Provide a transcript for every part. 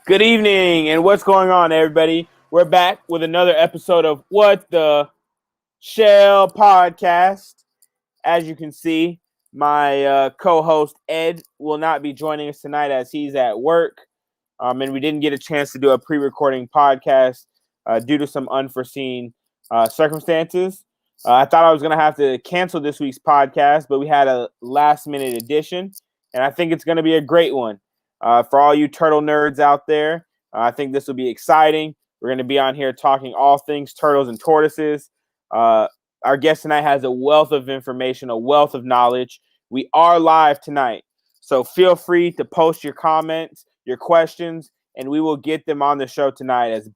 Good evening, and what's going on, everybody? We're back with another episode of What the Shell podcast. As you can see, my co-host Ed will not be joining us tonight as he's at work, and we didn't get a chance to do a pre-recording podcast due to some unforeseen circumstances. I thought I was going to have to cancel this week's podcast, but we had a last-minute edition, and I think it's going to be a great one. For all you turtle nerds out there, I think this will be exciting. We're going to be on here talking all things turtles and tortoises. Our guest tonight has a wealth of information, a wealth of knowledge. We are live tonight, so feel free to post your comments, your questions, and we will get them on the show tonight as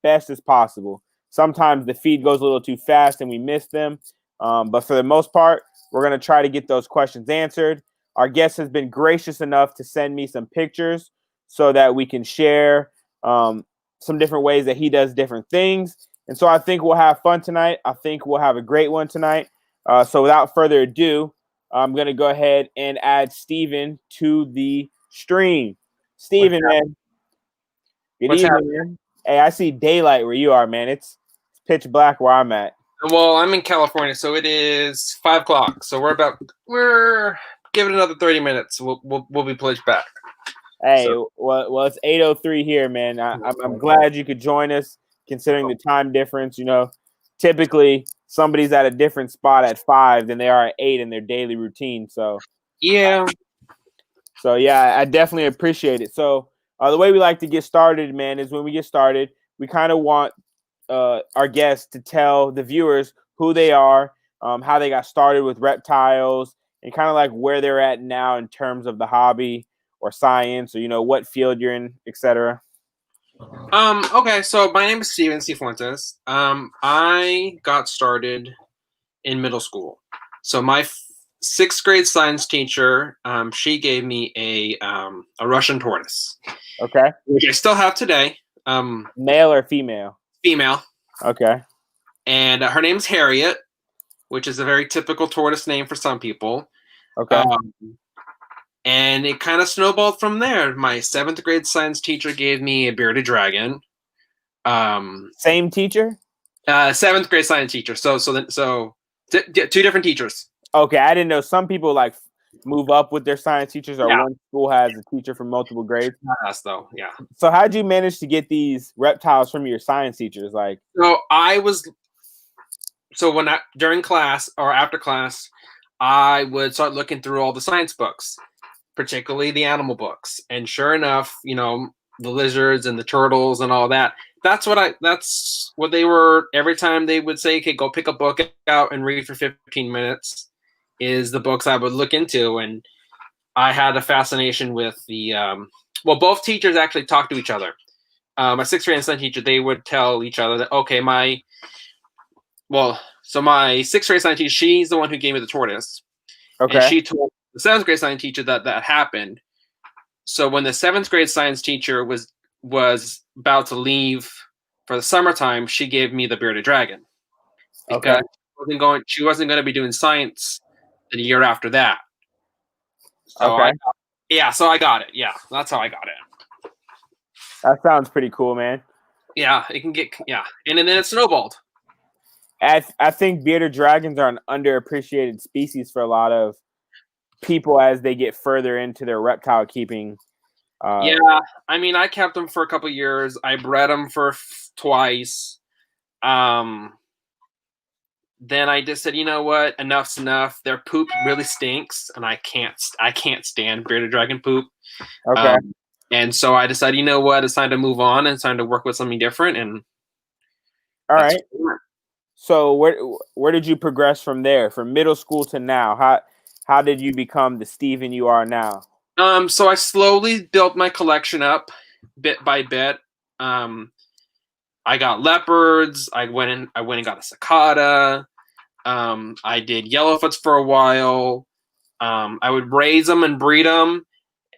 best as possible. Sometimes the feed goes a little too fast and we miss them, but for the most part, we're going to try to get those questions answered. Our guest has been gracious enough to send me some pictures so that we can share some different ways that he does different things. And so I think we'll have fun tonight. I think we'll have a great one tonight. So without further ado, I'm going to go ahead and add Steven to the stream. Steven, man. Good evening, man. Hey, I see daylight where you are, man. It's pitch black where I'm at. Well, I'm in California, so it is 5 o'clock. So we're give it another 30 minutes. We'll be pitch back. Hey, so. well, it's 8:03 here, man. I'm glad you could join us, considering the time difference. You know, typically somebody's at a different spot at 5 than they are at 8 in their daily routine. So yeah, I definitely appreciate it. So the way we like to get started, man, is when we get started, we kind of want our guests to tell the viewers who they are, how they got started with reptiles, and kind of like where they're at now in terms of the hobby or science, or, you know, what field you're in, etc. Okay, so my name is Steven Sifuentes. I got started in middle school. So my 6th grade science teacher, she gave me a Russian tortoise. Okay. Which I still have today. Male or female? Female. Okay. And her name's Harriet, which is a very typical tortoise name for some people. Okay. And it kind of snowballed from there. My 7th grade science teacher gave me a bearded dragon. Same teacher? 7th grade science teacher. So 2 different teachers. Okay, I didn't know some people like move up with their science teachers, or one school has a teacher from multiple grades. Not us, though. Yeah. So how'd you manage to get these reptiles from your science teachers? Like, during class or after class, I would start looking through all the science books, particularly the animal books. And sure enough, you know, the lizards and the turtles and all that. That's what they were. Every time they would say, okay, go pick a book out and read for 15 minutes, is the books I would look into. And I had a fascination with the, both teachers actually talked to each other. My 6th grade science teacher, they would tell each other that, okay, my 6th grade science teacher, she's the one who gave me the tortoise. Okay. And she told the 7th grade science teacher that happened. So when the 7th grade science teacher was about to leave for the summertime, she gave me the bearded dragon. Because she wasn't going to be doing science the year after that. So so I got it. Yeah, that's how I got it. That sounds pretty cool, man. Yeah, it can get and then it snowballed. I think bearded dragons are an underappreciated species for a lot of people as they get further into their reptile keeping. I mean, I kept them for a couple of years. I bred them for twice. Then I just said, you know what, enough's enough. Their poop really stinks, and I can't stand bearded dragon poop. Okay. And so I decided, you know what, it's time to move on and it's time to work with something different. And all right. So where did you progress from there, from middle school to now? How did you become the Steven you are now? So I slowly built my collection up bit by bit. I got leopards. I went and got a cicada. I did yellowfoots for a while. I would raise them and breed them,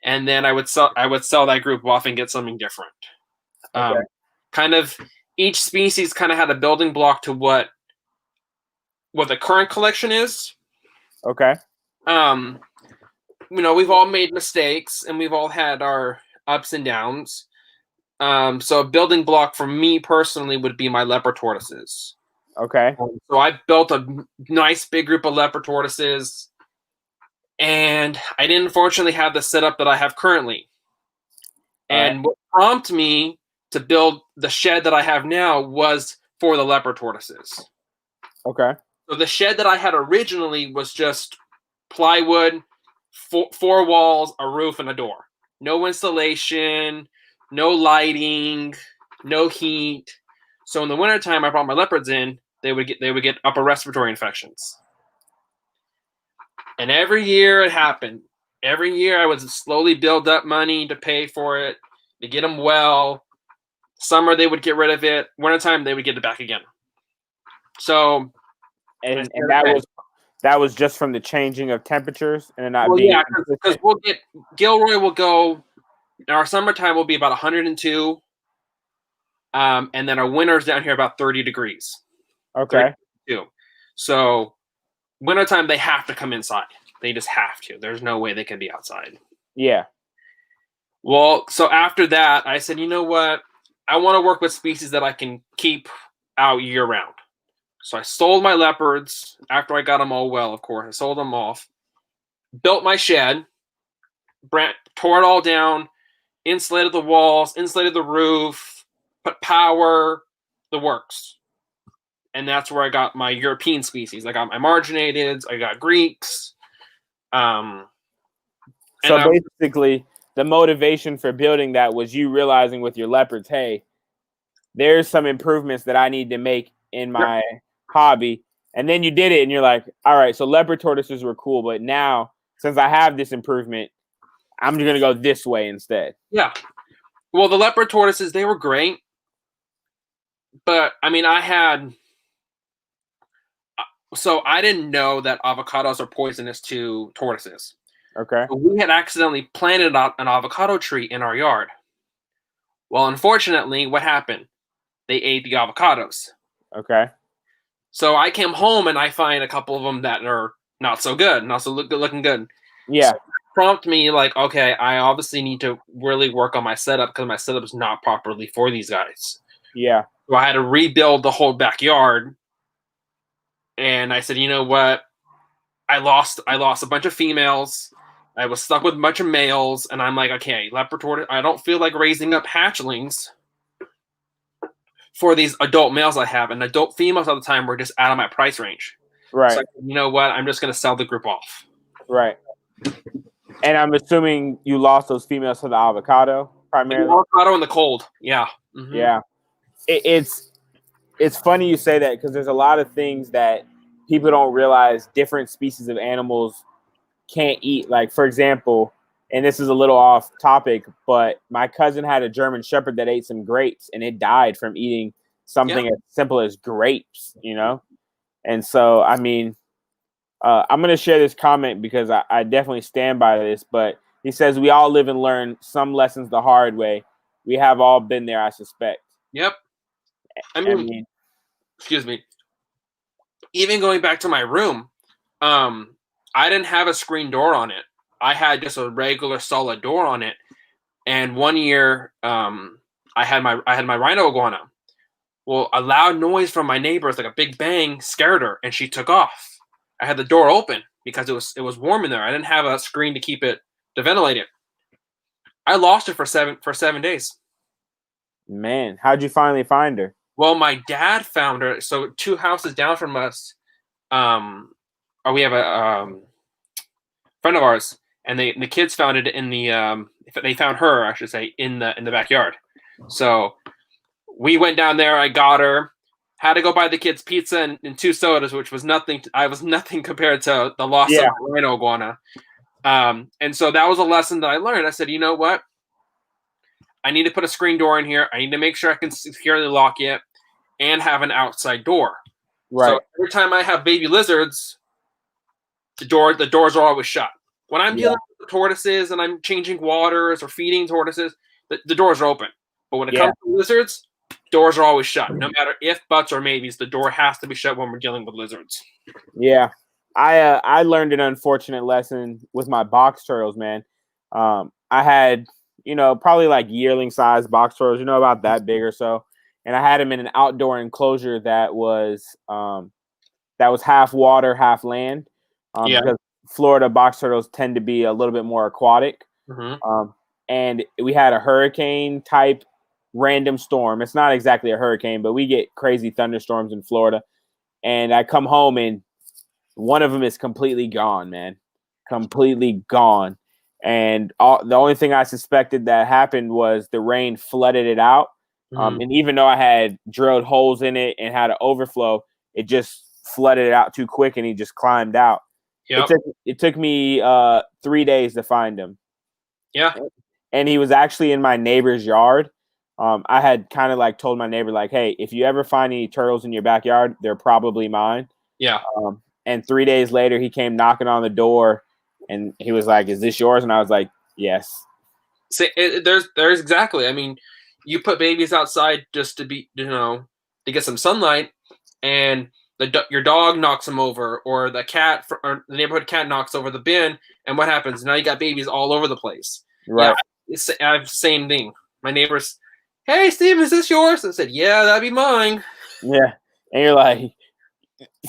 and then I would sell that group off and get something different. Okay. Kind of each species kind of had a building block to what the current collection is. Okay. You know, we've all made mistakes and we've all had our ups and downs. So a building block for me personally would be my leopard tortoises. Okay. So I built a nice big group of leopard tortoises, and I didn't unfortunately have the setup that I have currently. And what prompted me to build the shed that I have now was for the leopard tortoises. Okay. So the shed that I had originally was just plywood, four walls, a roof, and a door. No insulation, no lighting, no heat. So in the wintertime, I brought my leopards in. They would get upper respiratory infections. And every year it happened. Every year I would slowly build up money to pay for it, to get them well. Summer they would get rid of it. Wintertime they would get it back again. So, and that was just from the changing of temperatures and not being. Yeah, because Gilroy will go. Our summertime will be about 102, and then our winters down here about 30 degrees. Okay. 32. So wintertime they have to come inside. They just have to. There's no way they can be outside. Yeah. Well, so after that, I said, you know what? I want to work with species that I can keep out year round. So I sold my leopards after I got them all well, of course. I sold them off, built my shed, tore it all down, insulated the walls, insulated the roof, put power, the works. And that's where I got my European species. I got my marginateds, I got Greeks. So basically, the motivation for building that was you realizing with your leopards, hey, there's some improvements that I need to make in my hobby. And then you did it and you're like, all right, so leopard tortoises were cool, but now since I have this improvement, I'm going to go this way instead. Yeah. Well, the leopard tortoises, they were great. But I mean, so I didn't know that avocados are poisonous to tortoises. Okay. So we had accidentally planted an avocado tree in our yard. Well, unfortunately, what happened? They ate the avocados. Okay. So I came home and I find a couple of them that are not so good, not so looking good. Yeah. So prompt me like, okay, I obviously need to really work on my setup because my setup is not properly for these guys. Yeah. So I had to rebuild the whole backyard. And I said, you know what? I lost a bunch of females. I was stuck with a bunch of males, and I'm like, okay, leopard tortoise. I don't feel like raising up hatchlings for these adult males I have, and adult females at the time were just out of my price range. Right. So you know what? I'm just going to sell the group off. Right. And I'm assuming you lost those females to the avocado primarily. The avocado in the cold. Yeah. Mm-hmm. Yeah. It's funny you say that because there's a lot of things that people don't realize different species of animals can't eat. Like, for example, and this is a little off topic, but my cousin had a German Shepherd that ate some grapes and it died from eating something as simple as grapes, you know? And so, I mean, I'm going to share this comment because I definitely stand by this, but he says, we all live and learn some lessons the hard way. We have all been there, I suspect. Yep. I mean, excuse me. Even going back to my room, I didn't have a screen door on it. I had just a regular solid door on it. And one year, I had my rhino iguana. Well, a loud noise from my neighbors, like a big bang, scared her, and she took off. I had the door open because it was warm in there. I didn't have a screen to keep it to ventilate it. I lost her for 7 days. Man, how'd you finally find her? Well, my dad found her. So 2 houses down from us, we have a friend of ours, and the kids found it in the they found her, I should say, in the backyard. So we went down there. I got her. Had to go buy the kids pizza and 2 sodas, which was nothing. I was nothing compared to the loss of rhino iguana. And so that was a lesson that I learned. I said, you know what? I need to put a screen door in here. I need to make sure I can securely lock it and have an outside door. Right. So every time I have baby lizards, the doors are always shut. When I'm dealing with the tortoises and I'm changing waters or feeding tortoises, the doors are open. But when it comes to lizards, doors are always shut. No matter if, buts, or maybes, the door has to be shut when we're dealing with lizards. Yeah. I learned an unfortunate lesson with my box turtles, man. I had probably like yearling size box turtles, about that big or so. And I had them in an outdoor enclosure that was half water, half land, Yeah. because Florida box turtles tend to be a little bit more aquatic. Mm-hmm. And we had a hurricane type random storm. It's not exactly a hurricane, but we get crazy thunderstorms in Florida. And I come home and one of them is completely gone, man. Completely gone. And the only thing I suspected that happened was the rain flooded it out. Mm-hmm. And even though I had drilled holes in it and had an overflow, it just flooded it out too quick and he just climbed out. Yep. It took me 3 days to find him. Yeah. And he was actually in my neighbor's yard. I had kind of like told my neighbor, like, hey, if you ever find any turtles in your backyard, they're probably mine. Yeah. And 3 days later, he came knocking on the door and he was like, is this yours? And I was like, yes. See, there's exactly. I mean, you put babies outside just to be, to get some sunlight, and your dog knocks them over, or the cat or the neighborhood cat knocks over the bin, and what happens? Now you got babies all over the place. Right. Yeah, I have same thing. My neighbors, hey Steve, is this yours? I said, yeah, that'd be mine. Yeah. And you're like,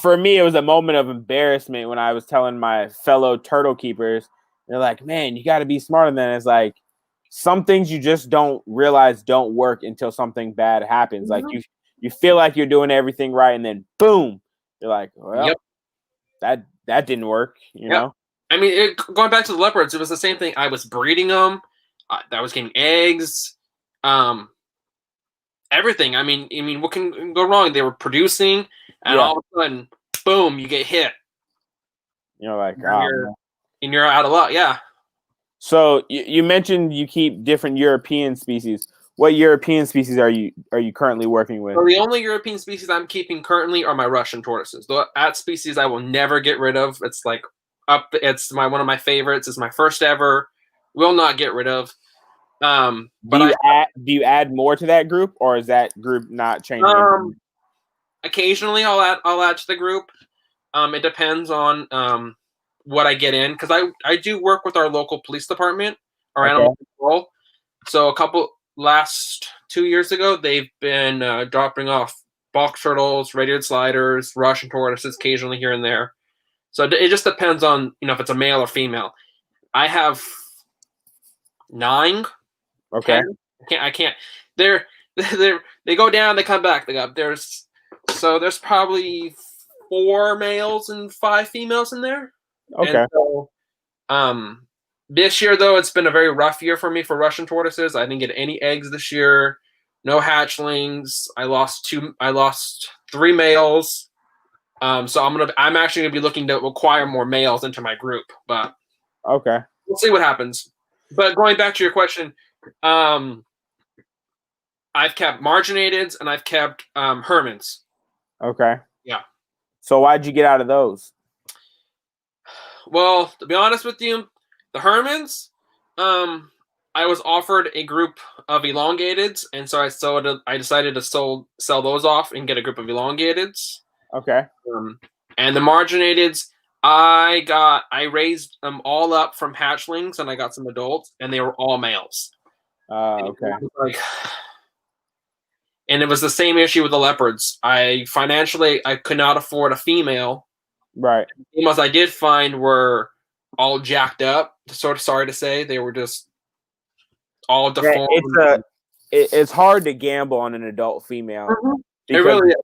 for me, it was a moment of embarrassment when I was telling my fellow turtle keepers, they're like, man, you got to be smarter than that. It's like, some things you just don't realize don't work until something bad happens. Mm-hmm. Like you feel like you're doing everything right, and then boom, you're like, well, yep. that didn't work, know? I mean, going back to the leopards, it was the same thing. I was breeding them. I was getting eggs. Everything. I mean, what can go wrong? They were producing, and all of a sudden, boom, you get hit. You're like, and you're out of luck. Yeah. So you mentioned you keep different European species. What European species are you currently working with? So the only European species I'm keeping currently are my Russian tortoises. That species I will never get rid of. It's like it's one of my favorites. It's my first ever. Will not get rid of. Do you add more to that group, or is that group not changing? Occasionally I'll add to the group. It depends on what I get in, because I do work with our local police department, our animal control. So last 2 years ago, they've been dropping off box turtles, radiated sliders, Russian tortoises occasionally here and there. So it just depends on if it's a male or female. I have 9. Okay. 10. I can't. They go down, they come back. There's probably 4 males and 5 females in there. Okay. And so, this year though, it's been a very rough year for me for Russian tortoises. I didn't get any eggs this year. No hatchlings. I lost 3 males. So I'm actually gonna be looking to acquire more males into my group, but okay, we'll see what happens. But going back to your question, I've kept marginateds and I've kept Hermans. Okay. Yeah. So why'd you get out of those? Well, to be honest with you, the Hermans, I was offered a group of elongateds, and so I decided to sell those off and get a group of elongateds. Okay. And the marginateds, I raised them all up from hatchlings, and I got some adults, and they were all males. Okay. And it was the same issue with the leopards. Financially, I could not afford a female. Right. The females I did find were all jacked up. Sort of sorry to say, they were just all deformed. It's hard to gamble on an adult female. Mm-hmm. It really is.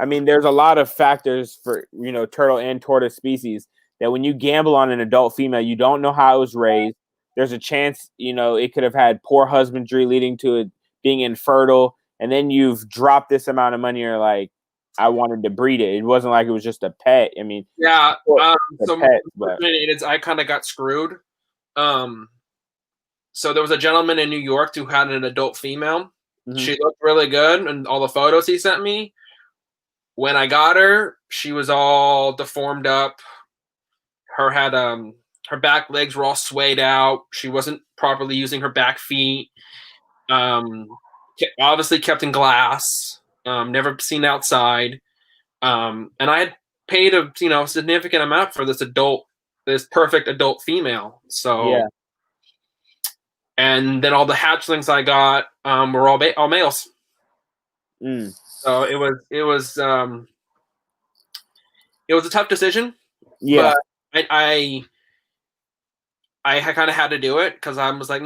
I mean, there's a lot of factors for turtle and tortoise species that when you gamble on an adult female, you don't know how it was raised. There's a chance it could have had poor husbandry leading to it being infertile, and then you've dropped this amount of money. You're like, I wanted to breed it. It wasn't like it was just a pet. I mean, yeah. So pets, but I kind of got screwed. So there was a gentleman in New York who had an adult female. Mm-hmm. She looked really good, and all the photos he sent me. When I got her, she was all deformed up. Her back legs were all swayed out. She wasn't properly using her back feet. Obviously kept in glass. Never seen outside. And I had paid a significant amount for this perfect adult female. So yeah. and then all the hatchlings I got were all males. Mm. So it was a tough decision, Yeah. but I kind of had to do it because I was like,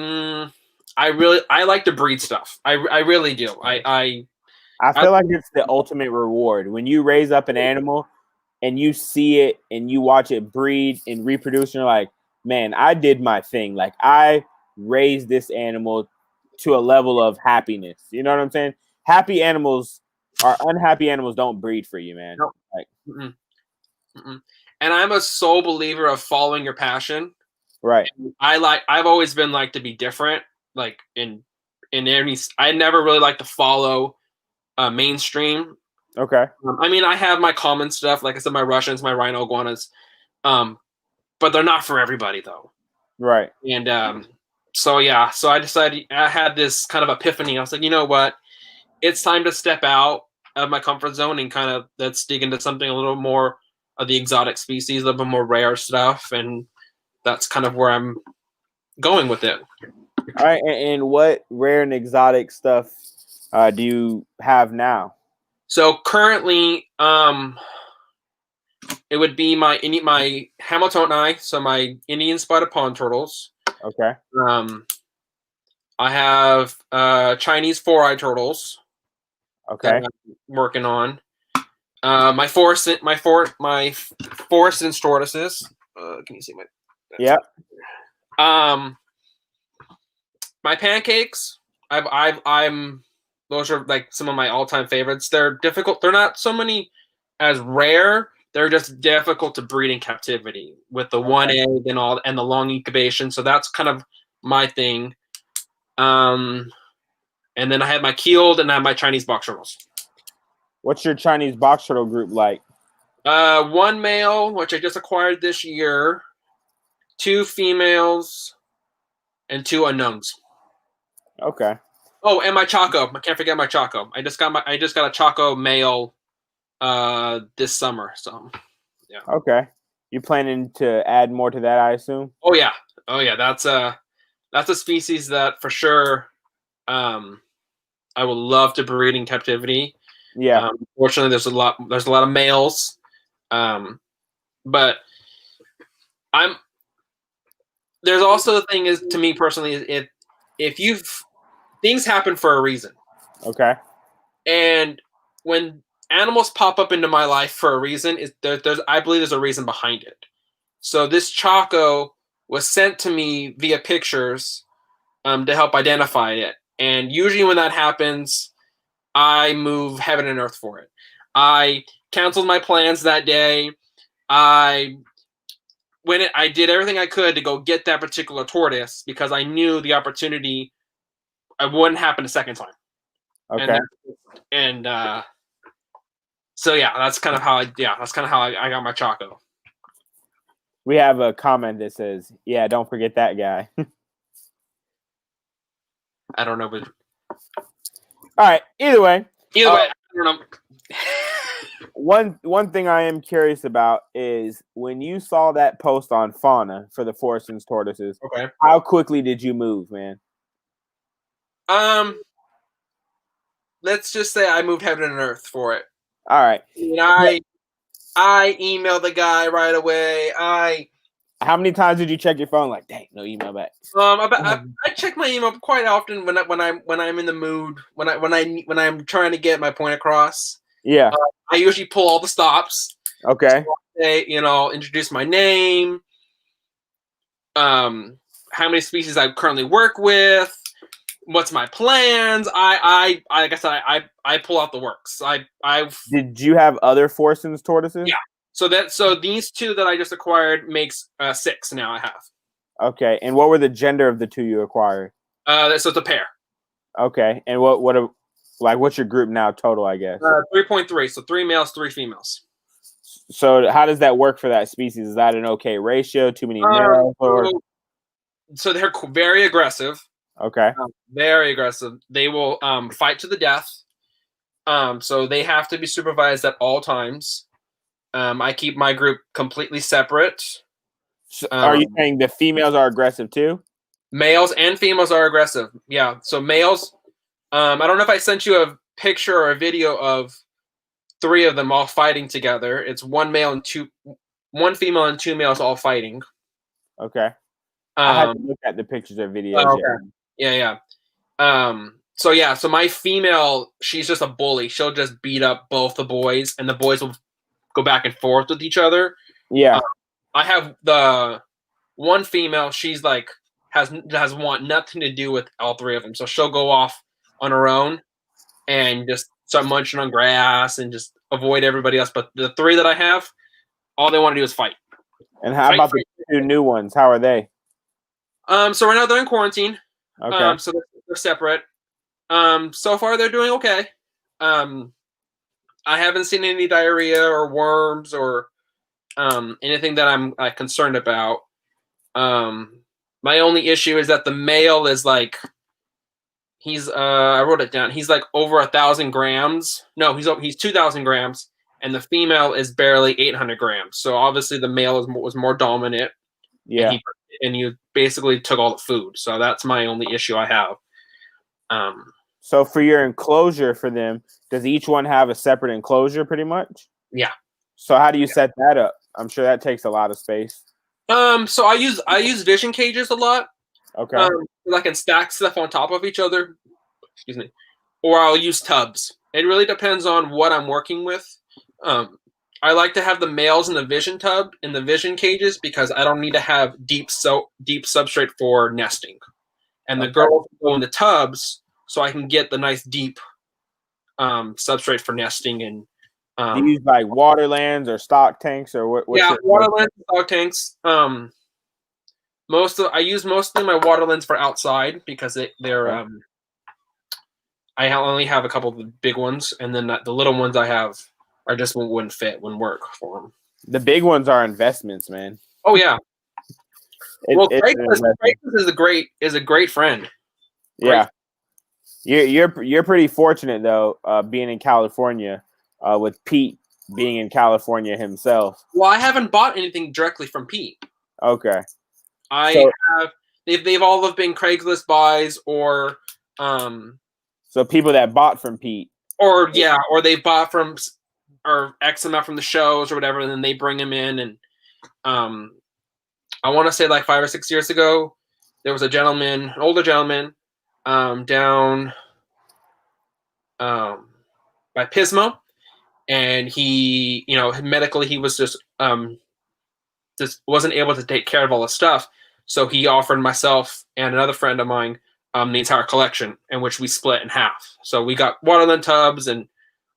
I like to breed stuff. I really do. I I feel like it's the ultimate reward when you raise up an animal and you see it and you watch it breed and reproduce, and you're like, man, I did my thing. Like I raised this animal to a level of happiness. You know what I'm saying? Happy animals or unhappy animals don't breed for you, man. no, Like, mm-mm, mm-mm. And I'm a sole believer of following your passion. right. I've always been like to be different. Like in any, I never really like to follow mainstream. Okay. I mean, I have my common stuff, like I said, my Russians, my rhino iguanas, but they're not for everybody though. Right. And so yeah, so I decided I had this kind of epiphany. I was like, you know what? It's time to step out of my comfort zone and kind of let's dig into something a little more of the exotic species, a little bit more rare stuff, and that's kind of where I'm going with it. All right. And what rare and exotic stuff do you have now? So currently, it would be my Hamiltoni, so my Indian spotted pond turtles. Okay. I have Chinese four-eyed turtles that Okay. I'm working on. My Forsen Tortoises. Can you see my? Yep. My pancakes. I'm. Those are like some of my all-time favorites. They're difficult. They're not so many as rare. They're just difficult to breed in captivity with the one egg and the long incubation. So that's kind of my thing. And then I have my keeled and I have my Chinese box turtles. What's your Chinese box turtle group like? One male, which I just acquired this year, two females, and two unknowns. Okay. Oh, and my Choco. I can't forget my Choco. I just got a Choco male this summer. So yeah. Okay. You planning to add more to that, I assume? Oh yeah. That's a species that for sure I would love to breed in captivity. Yeah. Fortunately, there's a lot of males, but I'm. There's also the thing is to me personally, if you've things happen for a reason. Okay. And when animals pop up into my life for a reason, I believe there's a reason behind it. So this Choco was sent to me via pictures to help identify it. And usually when that happens, I move heaven and earth for it. I canceled my plans that day. I did everything I could to go get that particular tortoise because I knew the opportunity wouldn't happen a second time. Okay. So yeah, that's kind of how I got my Choco. We have a comment that says, "Yeah, don't forget that guy." I don't know, but All right. Either way, I don't know. one thing I am curious about is when you saw that post on Fauna for the Forsen Tortoises. Okay. How quickly did you move, man? Let's just say I moved heaven and earth for it. All right. I emailed the guy right away. How many times did you check your phone? Like, dang, no email back. I check my email quite often when I'm in the mood when I'm trying to get my point across. Yeah. I usually pull all the stops. Okay. So I, introduce my name. How many species I currently work with. What's my plans? Like I said, I pull out the works. Did you have other Forsen's tortoises? Yeah. So these two that I just acquired makes 6 now. I have. Okay, and what were the gender of the two you acquired? So it's a pair. Okay, and what's your group now total? I guess 3.3. So 3 males, 3 females. So how does that work for that species? Is that an okay ratio? Too many males? So they're very aggressive. Okay. Very aggressive. They will fight to the death. So they have to be supervised at all times. I keep my group completely separate. So are you saying the females are aggressive too? Males and females are aggressive. Yeah. So males, I don't know if I sent you a picture or a video of 3 of them all fighting together. It's one female and 2 males all fighting. Okay. I haven't looked at the pictures or videos yet. Yeah. So yeah, so my female, she's just a bully. She'll just beat up both the boys, and the boys will go back and forth with each other. Yeah. I have the one female. She's like has want nothing to do with all 3 of them. So she'll go off on her own and just start munching on grass and just avoid everybody else. But the 3 that I have, all they want to do is fight. And how about the 2 new ones? How are they? So right now they're in quarantine. Okay. So they're separate. So far they're doing okay. I haven't seen any diarrhea or worms or anything that I'm concerned about. My only issue is that the male is like he's I wrote it down. He's like over 1,000 grams. No, he's 2,000 grams, and the female is barely 800 grams. So obviously the male was more dominant. Yeah. And you basically took all the food. So that's my only issue I have. So for your enclosure for them, does each one have a separate enclosure pretty much? Yeah. So how do you set that up? I'm sure that takes a lot of space. So I use vision cages a lot. Okay. I can stack stuff on top of each other. Excuse me. Or I'll use tubs. It really depends on what I'm working with. I like to have the males in the vision tub in the vision cages because I don't need to have deep substrate for nesting, and the girls go in the tubs so I can get the nice deep substrate for nesting. And do you use like waterlands or stock tanks or what? Waterlands, stock tanks. I use mostly my waterlands for outside because they're. I only have a couple of the big ones, and then the little ones I have are just wouldn't work for them. The big ones are investments, man. Oh yeah. Craigslist is a great friend. Yeah. You're pretty fortunate though, being in California, with Pete being in California himself. Well, I haven't bought anything directly from Pete. Okay. They've all been Craigslist buys or so people that bought from Pete. Or they bought from or X amount from the shows or whatever, and then they bring them in. And I want to say like 5 or 6 years ago, there was an older gentleman, down by Pismo, and he, medically he was just wasn't able to take care of all the stuff, so he offered myself and another friend of mine the entire collection, in which we split in half. So we got waterland tubs and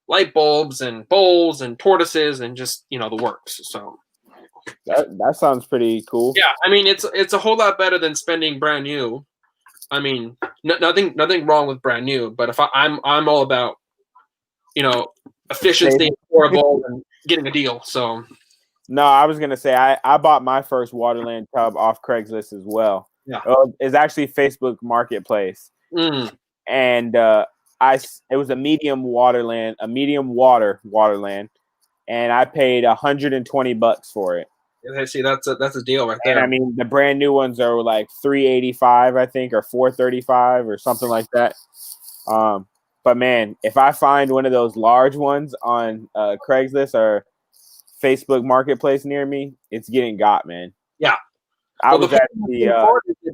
light bulbs and bowls and tortoises and just the works. So that sounds pretty cool. Yeah, I mean it's a whole lot better than spending brand new. I mean, nothing wrong with brand new, but if I'm all about efficiency, affordable, and getting a deal. So no, I was gonna say I bought my first waterland tub off Craigslist as well. Yeah, it's actually Facebook Marketplace, and it was a medium water waterland, and I paid $120 for it. I see, that's a deal right there. And I mean, the brand new ones are like $385, I think, or $435 or something like that. But man, if I find one of those large ones on Craigslist or Facebook Marketplace near me, it's getting got, man. Yeah.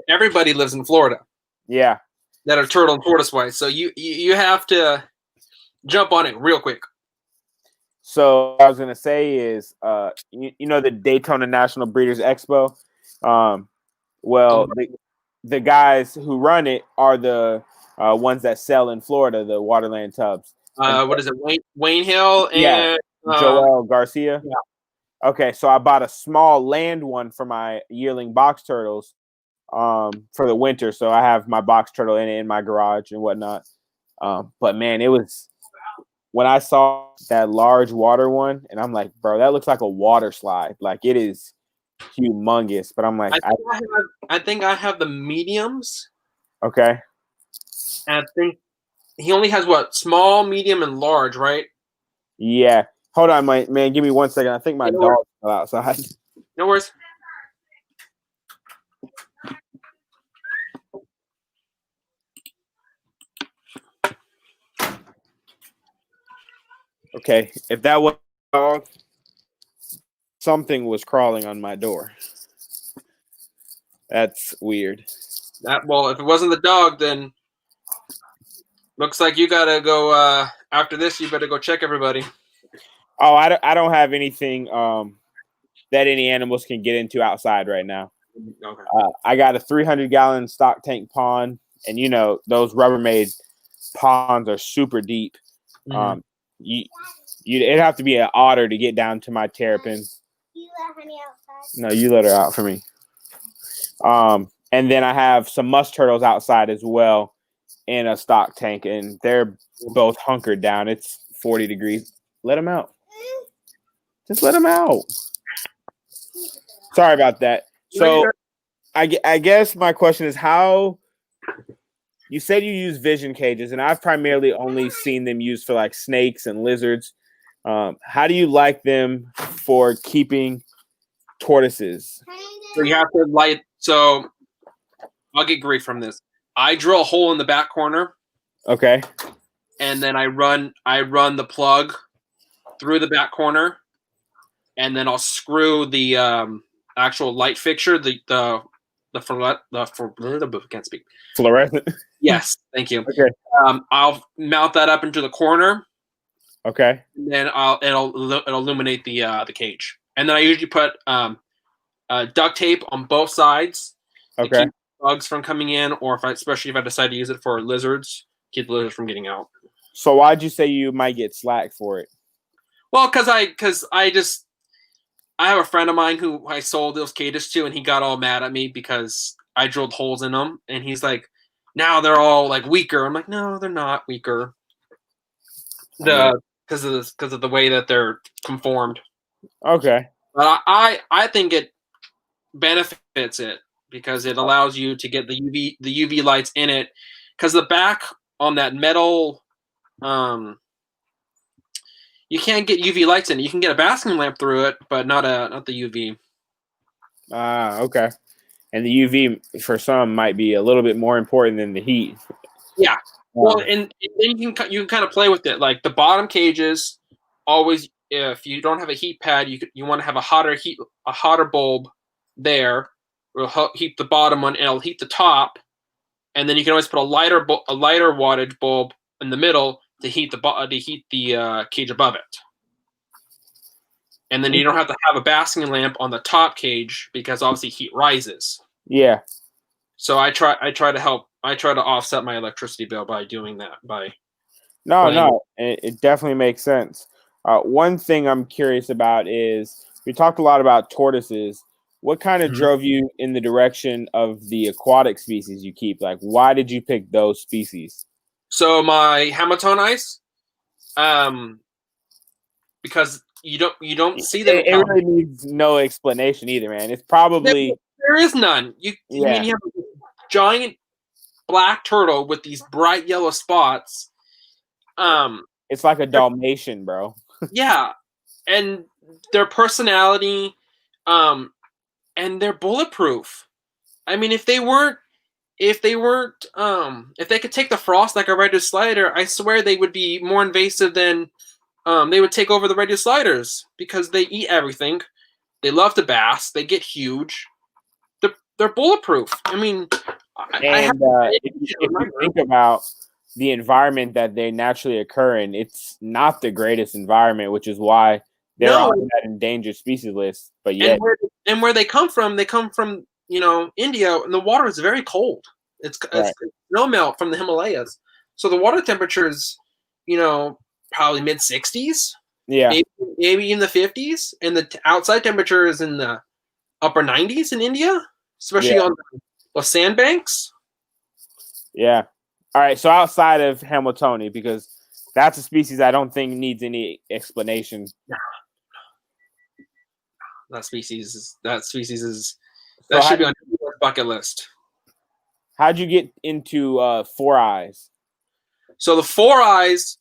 Everybody lives in Florida. Yeah. That are turtle and tortoise white. So you have to jump on it real quick. So what I was gonna say is, the Daytona National Breeders Expo. The guys who run it are the ones that sell in Florida the waterland tubs. What is it, Wayne Hill and Joel Garcia? Yeah. Okay, so I bought a small land one for my yearling box turtles for the winter. So I have my box turtle in my garage and whatnot. But man, it was when I saw that large water one, and I'm like, bro, that looks like a water slide. Like, it is humongous. But I'm like, I think I have the mediums. Okay. And I think he only has small, medium, and large, right? Yeah. Hold on, man. Give me 1 second. I think my dog fell outside. No worries. Okay, if that was a dog, something was crawling on my door. That's weird. Well, if it wasn't the dog, then looks like you gotta go. After this, you better go check everybody. Oh, I don't have anything that any animals can get into outside right now. Okay. I got a 300-gallon stock tank pond, and those Rubbermaid ponds are super deep. Mm-hmm. It'd have to be an otter to get down to my terrapin. You let Honey outside? No, you let her out for me. And then I have some musk turtles outside as well in a stock tank, and they're both hunkered down. It's 40 degrees. Let them out. Just let them out. Sorry about that. So I guess my question is, how you said you use vision cages, and I've primarily only seen them used for like snakes and lizards. How do you like them for keeping tortoises? So you have to light. So I'll get grief from this. I drill a hole in the back corner. Okay. And then I run the plug through the back corner, and then I'll screw the actual light fixture, can't speak. Fluorescent. Yes, thank you. Okay. I'll mount that up into the corner. Okay. And then it'll illuminate the cage. And then I usually put duct tape on both sides to keep bugs from coming in, or especially if I decide to use it for lizards, keep the lizards from getting out. So why'd you say you might get slack for it? Well, because I have a friend of mine who I sold those cages to, and he got all mad at me because I drilled holes in them, and he's now they're all weaker. I'm like, no, they're not weaker. Because of the way that they're conformed. Okay. But I think it benefits it because it allows you to get the UV lights in it. Because the back on that metal, you can't get UV lights in it. You can get a basking lamp through it, but not the UV. Okay. And the UV for some might be a little bit more important than the heat. Yeah. Well, and then you can kind of play with it. Like the bottom cages, always if you don't have a heat pad, you want to have a hotter bulb there. It'll heat the bottom one, and it'll heat the top, and then you can always put a lighter wattage bulb in the middle to heat the cage above it. And then you don't have to have a basking lamp on the top cage because obviously heat rises. Yeah. So I try to offset my electricity bill by doing that. It definitely makes sense. One thing I'm curious about is we talked a lot about tortoises. What kind of drove you in the direction of the aquatic species you keep? Like, why did you pick those species? So my Hamatonites, because you don't see them. It really needs no explanation either, man. It's probably there is none. You have a giant black turtle with these bright yellow spots. It's like a Dalmatian, bro. Yeah, and their personality, and they're bulletproof. I mean, if they could take the frost like a red-eared slider, I swear they would be more invasive than they would take over the red-eared sliders because they eat everything. They love to bass. They get huge. They're bulletproof. I mean, if you think about the environment that they naturally occur in, it's not the greatest environment, which is why they're on that endangered species list. But yet, and where they come from India, and the water is very cold. It's snow melt from the Himalayas, so the water temperature is, probably mid-60s. Yeah, maybe in the 50s, and the outside temperature is in the upper 90s in India, especially on the sandbanks. Yeah. All right. So outside of Hamiltoni, because that's a species I don't think needs any explanation. That species is should be on your bucket list. How'd you get into Four Eyes? So the Four Eyes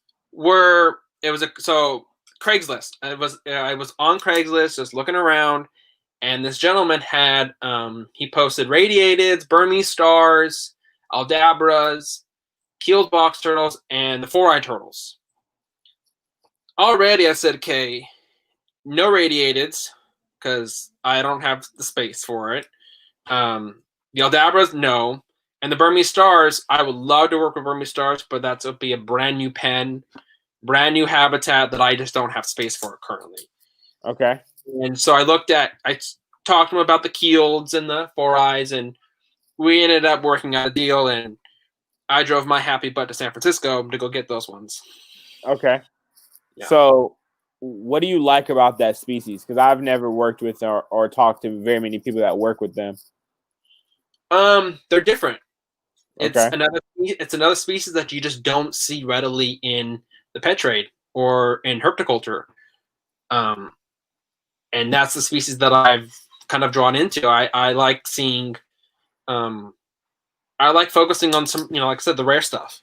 Craigslist. I was on Craigslist just looking around, and this gentleman had he posted radiateds, Burmese stars, aldabras, keeled box turtles, and the four-eyed turtles. Already, I said, okay, no radiateds, because I don't have the space for it. The Aldabras, no. And the Burmese stars, I would love to work with Burmese stars, but that's would be a brand new pen, brand new habitat that I just don't have space for currently. Okay. And so I talked to him about the Keelds and the Four Eyes, and we ended up working out a deal, and I drove my happy butt to San Francisco to go get those ones. Okay. Yeah. So what do you like about that species? Because I've never worked with or talked to very many people that work with them. They're different. Okay. It's another species that you just don't see readily in the pet trade or in herpetoculture. And that's the species that I've kind of drawn into. I like seeing, I like focusing on some, like I said, the rare stuff.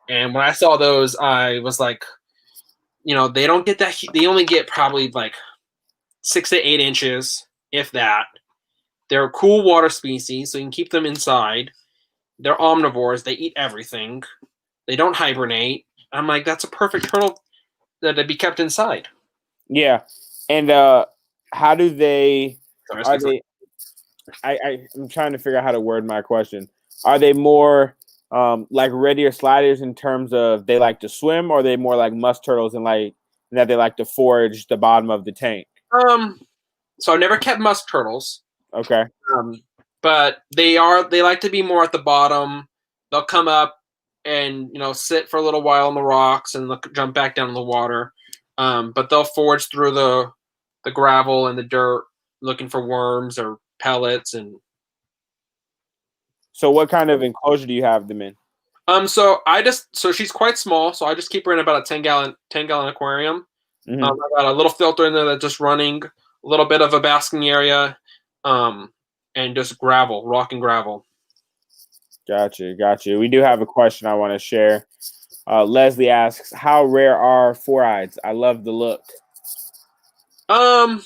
And when I saw those, I was like, they don't get that. They only get probably like 6 to 8 inches, if that. They're a cool water species, so you can keep them inside. They're omnivores. They eat everything. They don't hibernate. I'm like, that's a perfect turtle that to be kept inside. Yeah. And how do they? Are they? I'm trying to figure out how to word my question. Are they more like reddier sliders in terms of they like to swim, or are they more like musk turtles and like that they like to forage the bottom of the tank? So I've never kept musk turtles. Okay. But they like to be more at the bottom. They'll come up and sit for a little while on the rocks and they'll jump back down in the water. But they'll forage through the gravel and the dirt looking for worms or pellets. And so what kind of enclosure do you have them in? So she's quite small, so I just keep her in about a 10-gallon aquarium. Mm-hmm. I got a little filter in there that's just running, a little bit of a basking area, and just gravel, rock and gravel. Gotcha. We do have a question I want to share. Leslie asks, how rare are four-eyes? I love the look. I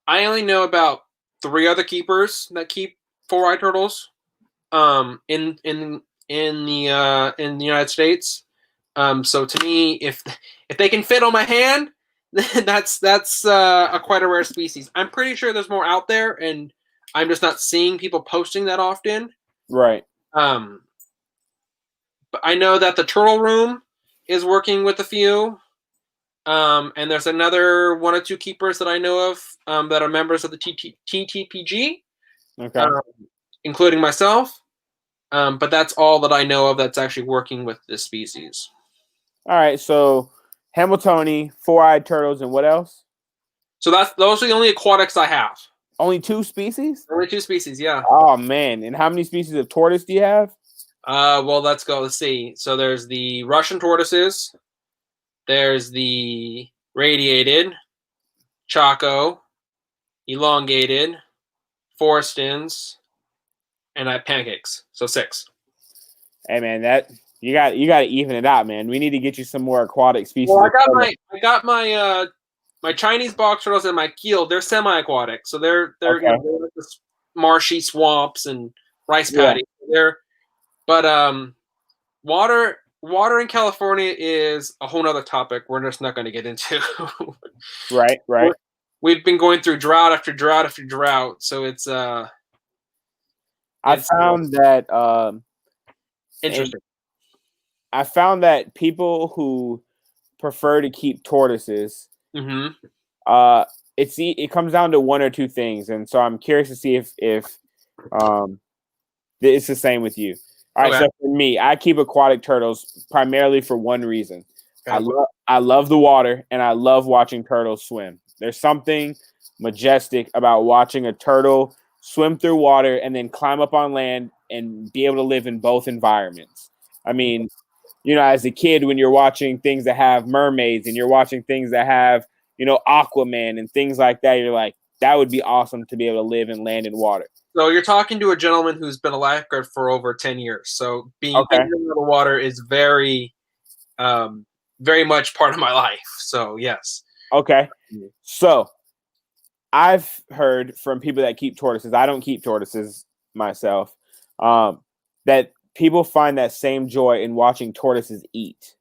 only know about 3 other keepers that keep four-eyed turtles in the United States. So to me, if they can fit on my hand, that's quite a rare species. I'm pretty sure there's more out there, and I'm just not seeing people posting that often. Right. But I know that the Turtle Room is working with a few. And there's another 1 or 2 keepers that I know of that are members of the TTPG, Okay. including myself. But that's all that I know of that's actually working with this species. All right. So Hamiltoni, four-eyed turtles, and what else? So those are the only aquatics I have. Only 2 species? Only 2 species, yeah. Oh man! And how many species of tortoise do you have? Well, let's go. Let's see. So there's the Russian tortoises. There's the radiated, Chaco, elongated, Forstens, and I have pancakes. So 6. Hey man, that you got to even it out, man. We need to get you some more aquatic species. Well, I got my Chinese box turtles and my keel. They're semi-aquatic, so they're Okay. they're like this marshy swamps and rice paddies. Yeah. Water in California is a whole nother topic we're just not going to get into. Right. We've been going through drought after drought after drought, so it's I found that interesting. I found that people who prefer to keep tortoises, Mm-hmm. it comes down to 1 or 2 things, and so I'm curious to see if it's the same with you. All right, Okay. so for me, I keep aquatic turtles primarily for 1 reason. Okay. I love the water, and I love watching turtles swim. There's something majestic about watching a turtle swim through water and then climb up on land and be able to live in both environments. I mean, as a kid, when you're watching things that have mermaids and you're watching things that have, Aquaman and things like that, you're like, that would be awesome to be able to live and land in water. So you're talking to a gentleman who's been a lifeguard for over 10 years. So being Okay. in the water is very, very much part of my life. So yes. Okay. So I've heard from people that keep tortoises. I don't keep tortoises myself. That people find that same joy in watching tortoises eat.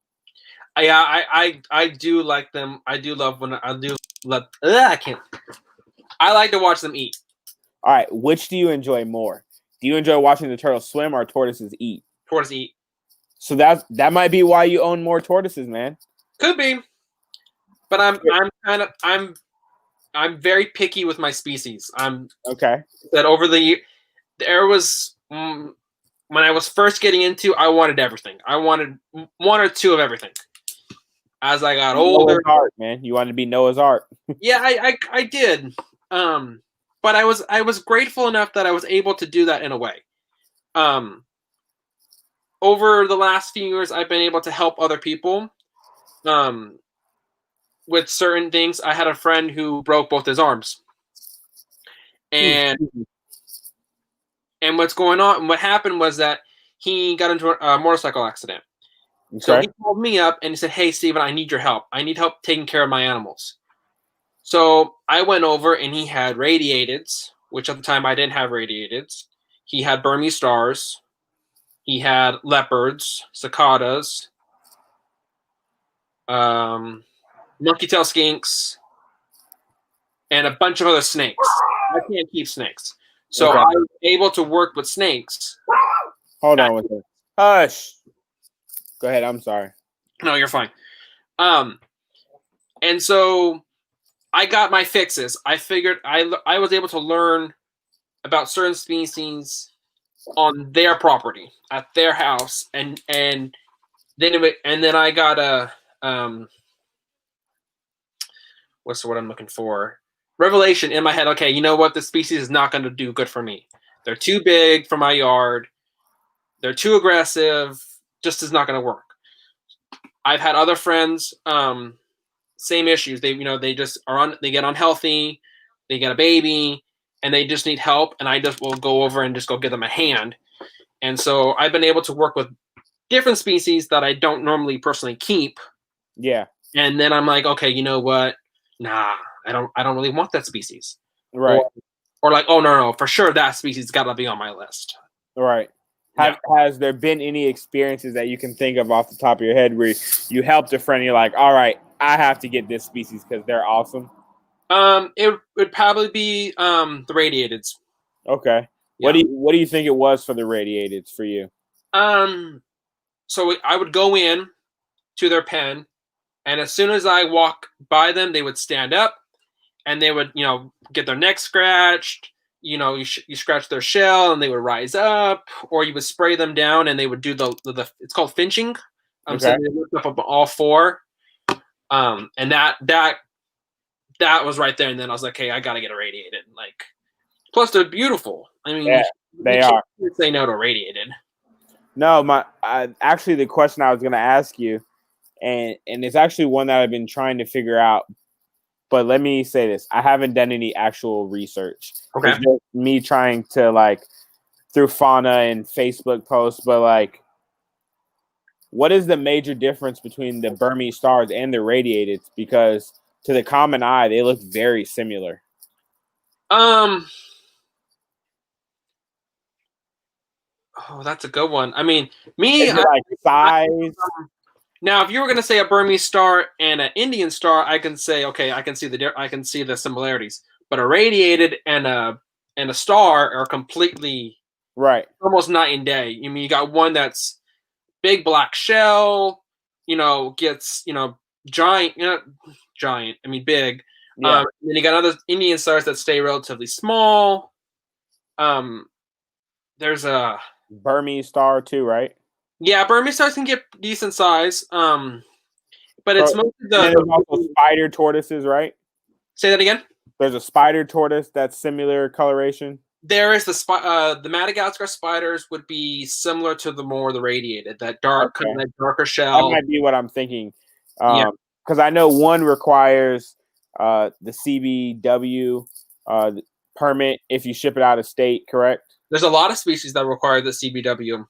I do like them. I do love when I do love. I can't. I like to watch them eat. All right, which do you enjoy more? Do you enjoy watching the turtles swim or tortoises eat? Tortoise eat. So that might be why you own more tortoises, man. Could be, but I'm very picky with my species. I'm Okay. that over the year there was when I was first getting into, I wanted everything. I wanted one or two of everything. As I got older, Noah's Ark, man. You wanted to be Noah's Ark. yeah, I did. But I was grateful enough that I was able to do that in a way. Over the last few years, I've been able to help other people. With certain things, I had a friend who broke both his arms, and what's going on? What happened was that he got into a motorcycle accident. Okay. So he called me up and he said, "Hey, Steven, I need your help. I need help taking care of my animals." So I went over and he had radiateds, which at the time I didn't have radiateds. He had Burmese stars. He had leopards, cicadas, monkey tail skinks, and a bunch of other snakes. I can't keep snakes. So Okay. I was able to work with snakes. Hold on with it. Hush. Go ahead. I'm sorry. No, you're fine. And so I got my fixes. I figured I was able to learn about certain species on their property at their house, and then I got a what's the word I'm looking for? Revelation in my head. Okay, you know what? This species is not going to do good for me. They're too big for my yard. They're too aggressive. Just is not going to work. I've had other friends, same issues. They just they get unhealthy. They get a baby, and they just need help. And I just will go over and just go give them a hand. And so I've been able to work with different species that I don't normally personally keep. Yeah. And then I'm like, okay, you know what? Nah, I don't really want that species. Right. Or like, oh no, for sure that species got to be on my list. Right. Has there been any experiences that you can think of off the top of your head where you helped a friend and you're like, all right, I have to get this species because they're awesome? It would probably be the radiateds. Okay. Yeah. What do you think it was for the radiateds for you? So I would go in to their pen, and as soon as I walk by them, they would stand up, and they would, get their neck scratched. You scratch their shell, and they would rise up, or you would spray them down, and they would do the it's called finching. Okay. So they lift up all four. And that was right there, and then I was like, hey, I gotta get irradiated. Like, plus they're beautiful. I mean, yeah, they are. Can't say no to irradiated. No, actually the question I was going to ask you, and it's actually one that I've been trying to figure out. But let me say this: I haven't done any actual research. Okay. It's just me trying to through fauna and Facebook posts, but what is the major difference between the Burmese stars and the radiated? Because to the common eye, they look very similar. Oh, that's a good one. I mean, size. Now, if you were going to say a Burmese star and an Indian star, I can say, okay, I can see the similarities. But a radiated and a star are completely right, almost night and day. I mean, you got one that's big black shell, gets giant, giant. I mean, big. Yeah. Then you got other Indian stars that stay relatively small. There's a Burmese star too, right? Yeah, Burmese stars can get decent size. But it's mostly there's also spider tortoises, right? Say that again. There's a spider tortoise that's similar coloration. There is the Madagascar spiders would be similar to the radiated, that dark, kind of that darker shell. That might be what I'm thinking. Because I know one requires the CBW permit if you ship it out of state, correct? There's a lot of species that require the CBW.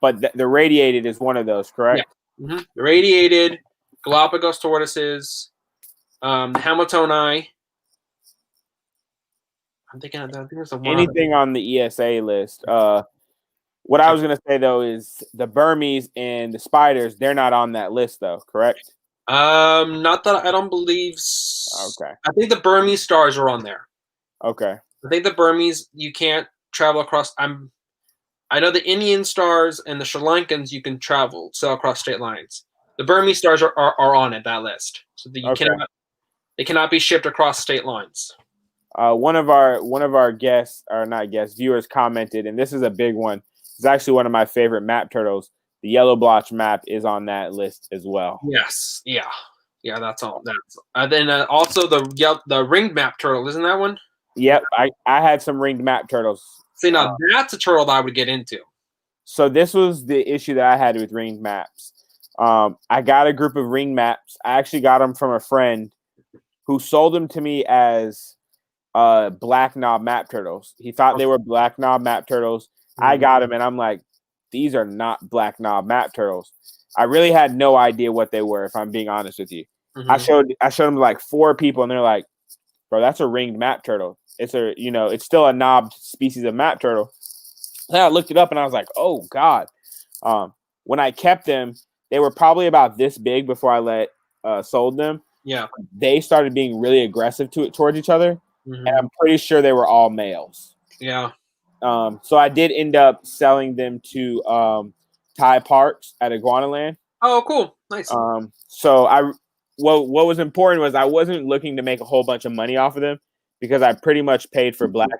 But the radiated is one of those, correct? Yeah. Mm-hmm. The radiated, Galapagos tortoises, Hamiltoni. I'm thinking there's one. Anything on the ESA list. What I was gonna say though is the Burmese and the spiders, they're not on that list though, correct? Not that I don't believe. Okay. I think the Burmese stars are on there. Okay. I think the Burmese you can't travel across. I know the Indian stars and the Sri Lankans you can sail across state lines. The Burmese stars are on it, that list, so that they cannot be shipped across state lines. One of our guests, or not guests, viewers commented, and this is a big one. It's actually one of my favorite map turtles. The yellow blotch map is on that list as well. Yes, yeah, that's all. That's then also the ringed map turtle, isn't that one? Yep, I had some ringed map turtles. See, now that's a turtle that I would get into. So this was the issue that I had with ringed maps. I got a group of ringed maps. I actually got them from a friend who sold them to me as black knob map turtles. He thought they were black knob map turtles. I got them, and I'm like, these are not black knob map turtles. I really had no idea what they were, if I'm being honest with you. I showed them to like 4 people, and they're like, bro, that's a ringed map turtle. It's it's still a knobbed species of map turtle. Then I looked it up, and I was like, oh god. When I kept them, they were probably about this big before I sold them. Yeah, they started being really aggressive towards each other, and I'm pretty sure they were all males. Yeah. So I did end up selling them to Thai Parks at Iguanaland. Oh, cool, nice. So what was important was I wasn't looking to make a whole bunch of money off of them because I pretty much paid for black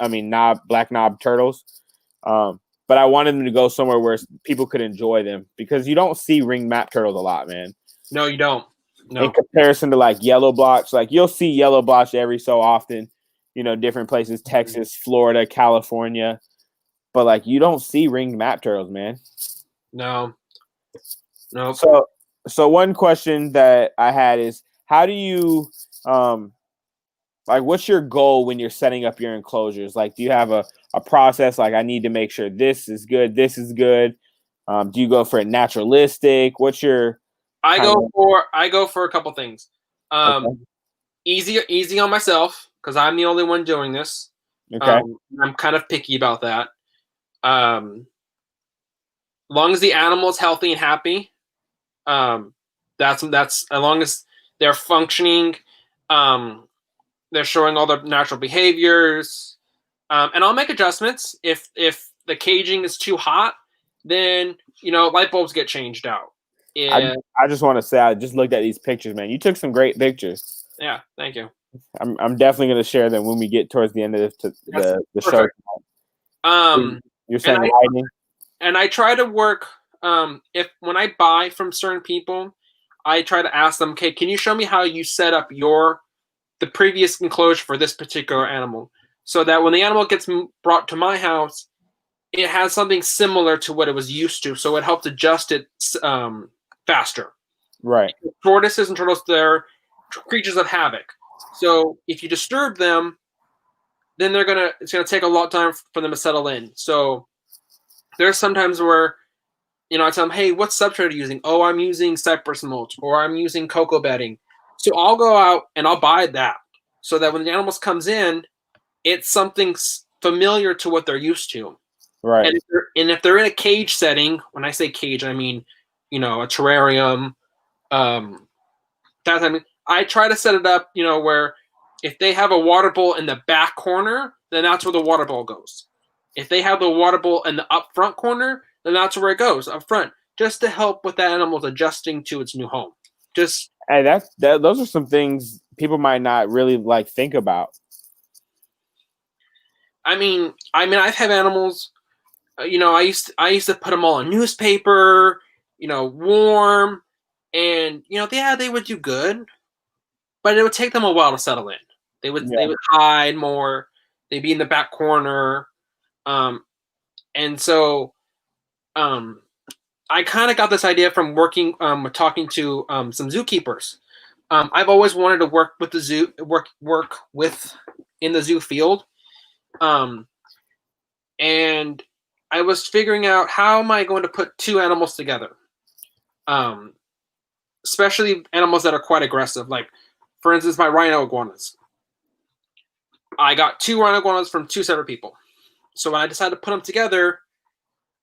knob turtles. But I wanted them to go somewhere where people could enjoy them because you don't see ringed map turtles a lot, man. No, you don't. No. In comparison to like yellow blotch, like you'll see yellow blotch every so often, different places, Texas, Florida, California, but like you don't see ringed map turtles, man. No. So one question that I had is, how do you what's your goal when you're setting up your enclosures? Like, do you have a process? Like, I need to make sure this is good. Do you go for it naturalistic? What's your I go for a couple things. Okay. Easy on myself because I'm the only one doing this. Okay. I'm kind of picky about that. As long as the animal's healthy and happy, that's as long as they're functioning, they're showing all their natural behaviors, and I'll make adjustments if the caging is too hot, then light bulbs get changed out. Yeah. I just want to say I just looked at these pictures, man. You took some great pictures. Yeah, thank you. I'm definitely going to share them when we get towards the end of the show. You're saying lighting? And I try to work when I buy from certain people, I try to ask them, okay, can you show me how you set up the previous enclosure for this particular animal, so that when the animal gets brought to my house, it has something similar to what it was used to, so it helps adjust it faster. Right. Tortoises and turtles, they're creatures of havoc. So if you disturb them, then it's gonna take a lot of time for them to settle in. So there's sometimes where I tell them, hey, what substrate are you using? Oh, I'm using cypress mulch, or I'm using cocoa bedding. So I'll go out and I'll buy that, so that when the animals comes in, it's something familiar to what they're used to. Right. And if they're in a cage setting, when I say cage, I mean, a terrarium, I try to set it up, where if they have a water bowl in the back corner, then that's where the water bowl goes. If they have the water bowl in the up front corner, then that's where it goes, up front, just to help with that animal's adjusting to its new home. Hey, those are some things people might not really think about. I mean, I've had animals. I used to put them all in newspaper, warm, and they would do good, but it would take them a while to settle in. They would hide more. They'd be in the back corner, and so I kind of got this idea from talking to some zookeepers. I've always wanted to work with the zoo, work with in the zoo field, and I was figuring out, how am I going to put 2 animals together, especially animals that are quite aggressive. Like, for instance, my rhino iguanas. I got 2 rhino iguanas from 2 separate people. So when I decided to put them together,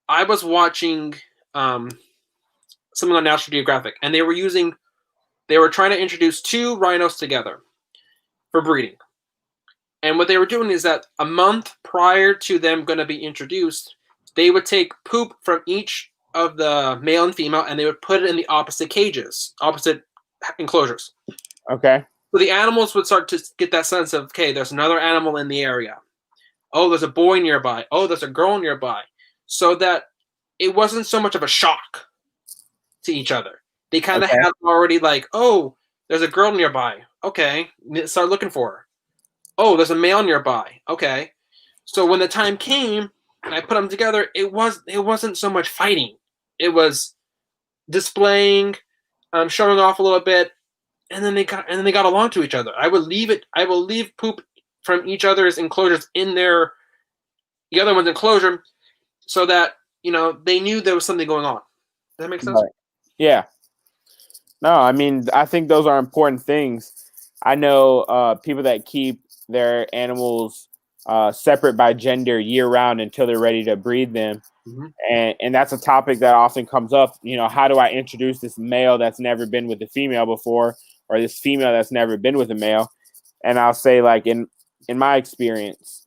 I was watching something on National Geographic, and they were trying to introduce two rhinos together for breeding. And what they were doing is that a month prior to them going to be introduced, they would take poop from each of the male and female, and they would put it in the opposite cages, opposite enclosures. Okay. So the animals would start to get that sense of, okay, there's another animal in the area. Oh, there's a boy nearby. Oh, there's a girl nearby. So that it wasn't so much of a shock to each other. They kind of had already like, oh, there's a girl nearby. Okay, start looking for her. Oh, there's a male nearby. Okay. So when the time came and I put them together, it wasn't so much fighting. It was displaying, showing off a little bit, and then they got along to each other. I will leave poop from each other's enclosures in the other one's enclosure, so that they knew there was something going on. Does that make sense? Right. Yeah. No, I mean, I think those are important things. I know people that keep their animals separate by gender year round until they're ready to breed them. Mm-hmm. And that's a topic that often comes up. How do I introduce this male that's never been with a female before, or this female that's never been with a male? And I'll say, like, in my experience,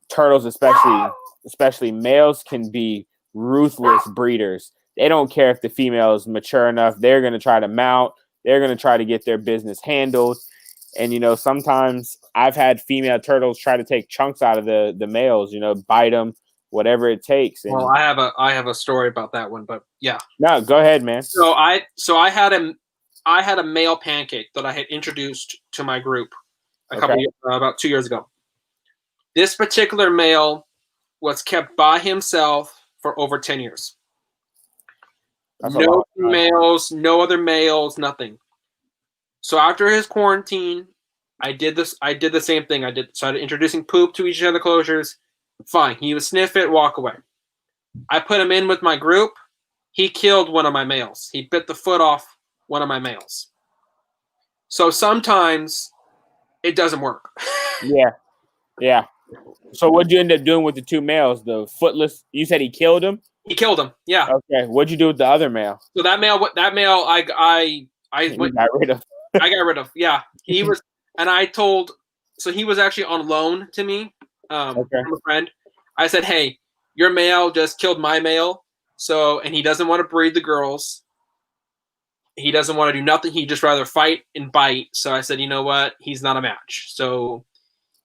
turtles, especially males, can be ruthless breeders. They don't care if the female is mature enough. They're going to try to mount. They're going to try to get their business handled. And, sometimes I've had female turtles try to take chunks out of the males, bite them, whatever it takes. And, well, I have a story about that one, but yeah. No, go ahead, man. So I had a male pancake that I had introduced to my group about 2 years ago. This particular male was kept by himself for over 10 years. That's no females, no other males, nothing. So after his quarantine, I did the same thing. Started introducing poop to each of the enclosures. Fine. He would sniff it, walk away. I put him in with my group. He killed one of my males. He bit the foot off one of my males. So sometimes it doesn't work. Yeah. So what'd you end up doing with the two males? The footless, you said he killed him? He killed him. Yeah. Okay. What'd you do with the other male? So that male I got rid of. I got rid of. Yeah. He was, and so he was actually on loan to me from a friend. I said, hey, your male just killed my male. And he doesn't want to breed the girls. He doesn't want to do nothing. He'd just rather fight and bite. So I said, you know what? He's not a match. So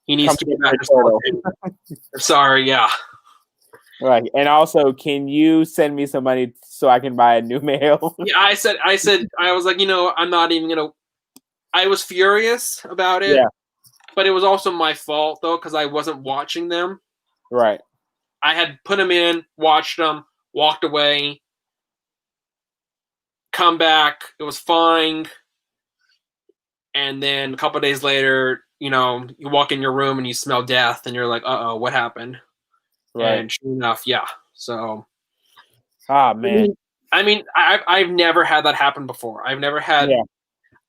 he needs to get back to school. Sorry, yeah. Right. And also, can you send me some money so I can buy a new male? Yeah, I was like, I'm not even going to. I was furious about it. Yeah. But it was also my fault, though, because I wasn't watching them. Right. I had put them in, watched them, walked away, come back. It was fine. And then a couple of days later, you walk in your room and you smell death, and you're like, uh-oh, what happened? Right. And sure enough, yeah. So. Ah, man. I mean, I've never had that happen before. I've never had. Yeah.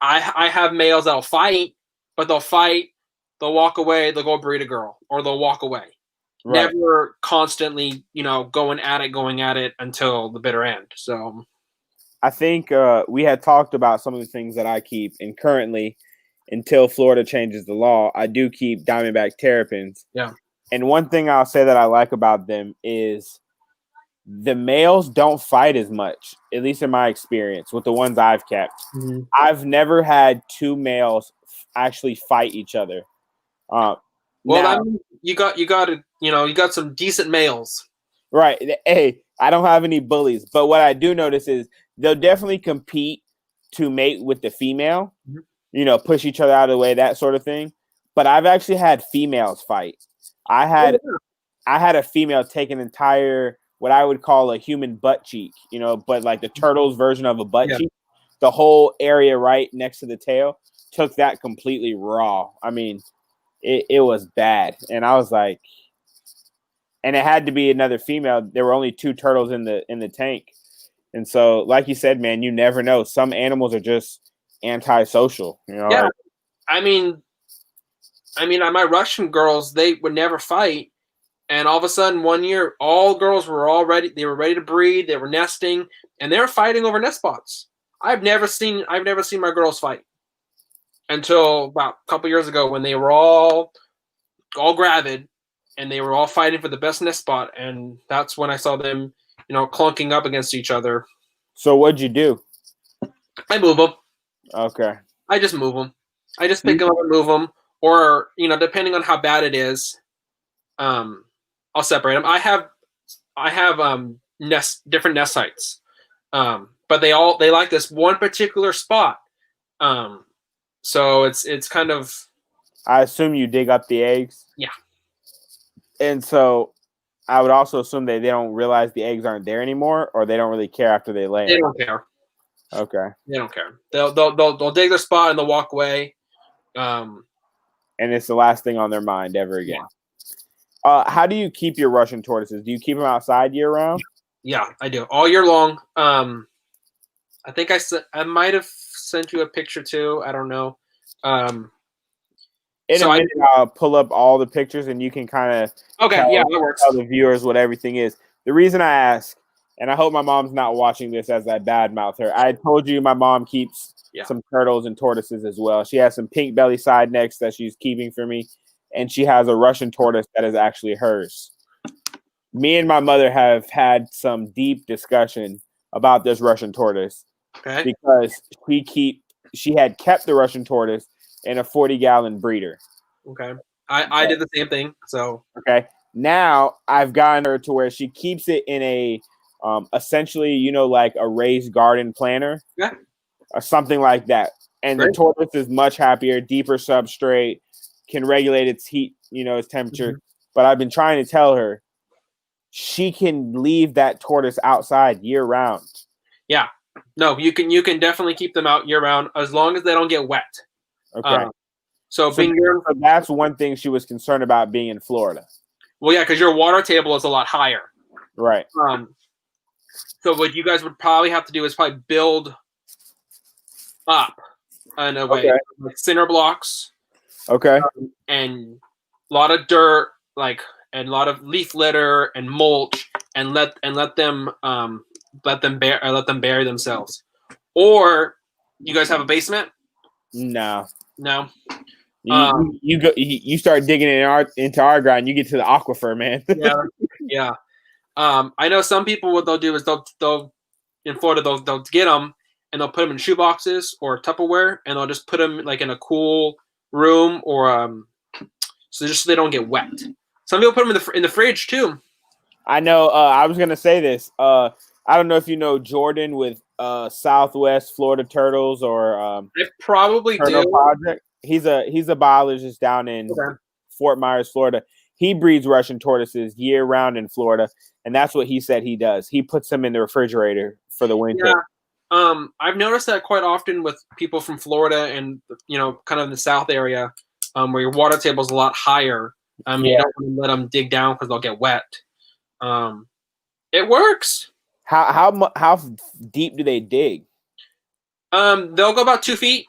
I have males that'll fight, but they'll fight, they'll walk away, they'll go breed a girl, or they'll walk away. Right. Never constantly, going at it until the bitter end. So. I think we had talked about some of the things that I keep, and currently, until Florida changes the law, I do keep Diamondback terrapins. Yeah. And one thing I'll say that I like about them is the males don't fight as much, at least in my experience with the ones I've kept. Mm-hmm. I've never had two males actually fight each other. Well, now, I mean, you got some decent males. Right. Hey, I don't have any bullies, but what I do notice is they'll definitely compete to mate with the female, push each other out of the way, that sort of thing. But I've actually had females fight. I had a female take an entire, what I would call a human butt cheek, but like the turtle's version of a butt cheek, the whole area right next to the tail, took that completely raw. I mean, it was bad. And I was like, and it had to be another female. There were only two turtles in the tank. And so, like you said, man, you never know. Some animals are just antisocial. Yeah. I mean, my Russian girls, they would never fight. And all of a sudden, one year, all girls were all ready. They were ready to breed. They were nesting, and they were fighting over nest spots. I've never seen my girls fight until about a couple years ago when they were all gravid, and they were all fighting for the best nest spot. And that's when I saw them, clunking up against each other. So what'd you do? I move them. Okay. I just move them. I just pick them up and move them, or depending on how bad it is, I'll separate them. I have different nest sites, but they like this one particular spot. So it's kind of. I assume you dig up the eggs. Yeah. And so, I would also assume that they don't realize the eggs aren't there anymore, or they don't really care after they lay. They don't care. Okay. They don't care. They'll dig their spot and they'll walk away. And it's the last thing on their mind ever again. How do you keep your Russian tortoises? Do you keep them outside year round? Yeah, I do all year long. I think I might have sent you a picture too. I don't know. In a minute, I'll pull up all the pictures and you can kind of that works. Tell the viewers what everything is. The reason I ask, and I hope my mom's not watching this as I badmouth her. I told you my mom keeps some turtles and tortoises as well. She has some pink belly side necks that she's keeping for me, and she has a Russian tortoise that is actually hers. Me and my mother have had some deep discussion about this Russian tortoise because she had kept the Russian tortoise in a 40-gallon breeder. Okay. I did the same thing. So now I've gotten her to where she keeps it in a essentially, like a raised garden planter. Yeah. Or something like that. And the tortoise is much happier, deeper substrate, can regulate its heat, its temperature. Mm-hmm. But I've been trying to tell her she can leave that tortoise outside year round. Yeah. No, you can definitely keep them out year round as long as they don't get wet. Okay. So that's one thing she was concerned about being in Florida. Well, yeah, because your water table is a lot higher. Right. So what you guys would probably have to do is probably build up in a way, like cinder blocks. Okay. And a lot of dirt, and a lot of leaf litter and mulch, and let them bury themselves. Or you guys have a basement? No. You start digging into our ground, you get to the aquifer, man. Yeah. I know some people what they'll do is they'll in Florida they'll get them and they'll put them in shoe boxes or Tupperware, and they'll just put them in a cool room or so they don't get wet. Some people put them in the fridge too. I know. I was gonna say this. I don't know if you know Jordan with Southwest Florida Turtles or I probably Turtle do. Project. He's a biologist down in Fort Myers, Florida. He breeds Russian tortoises year round in Florida, and that's what he said he does. He puts them in the refrigerator for the winter. Yeah. I've noticed that quite often with people from Florida and kind of in the South area, where your water table is a lot higher. You don't want to let them dig down because they'll get wet. It works. How deep do they dig? They'll go about 2 feet.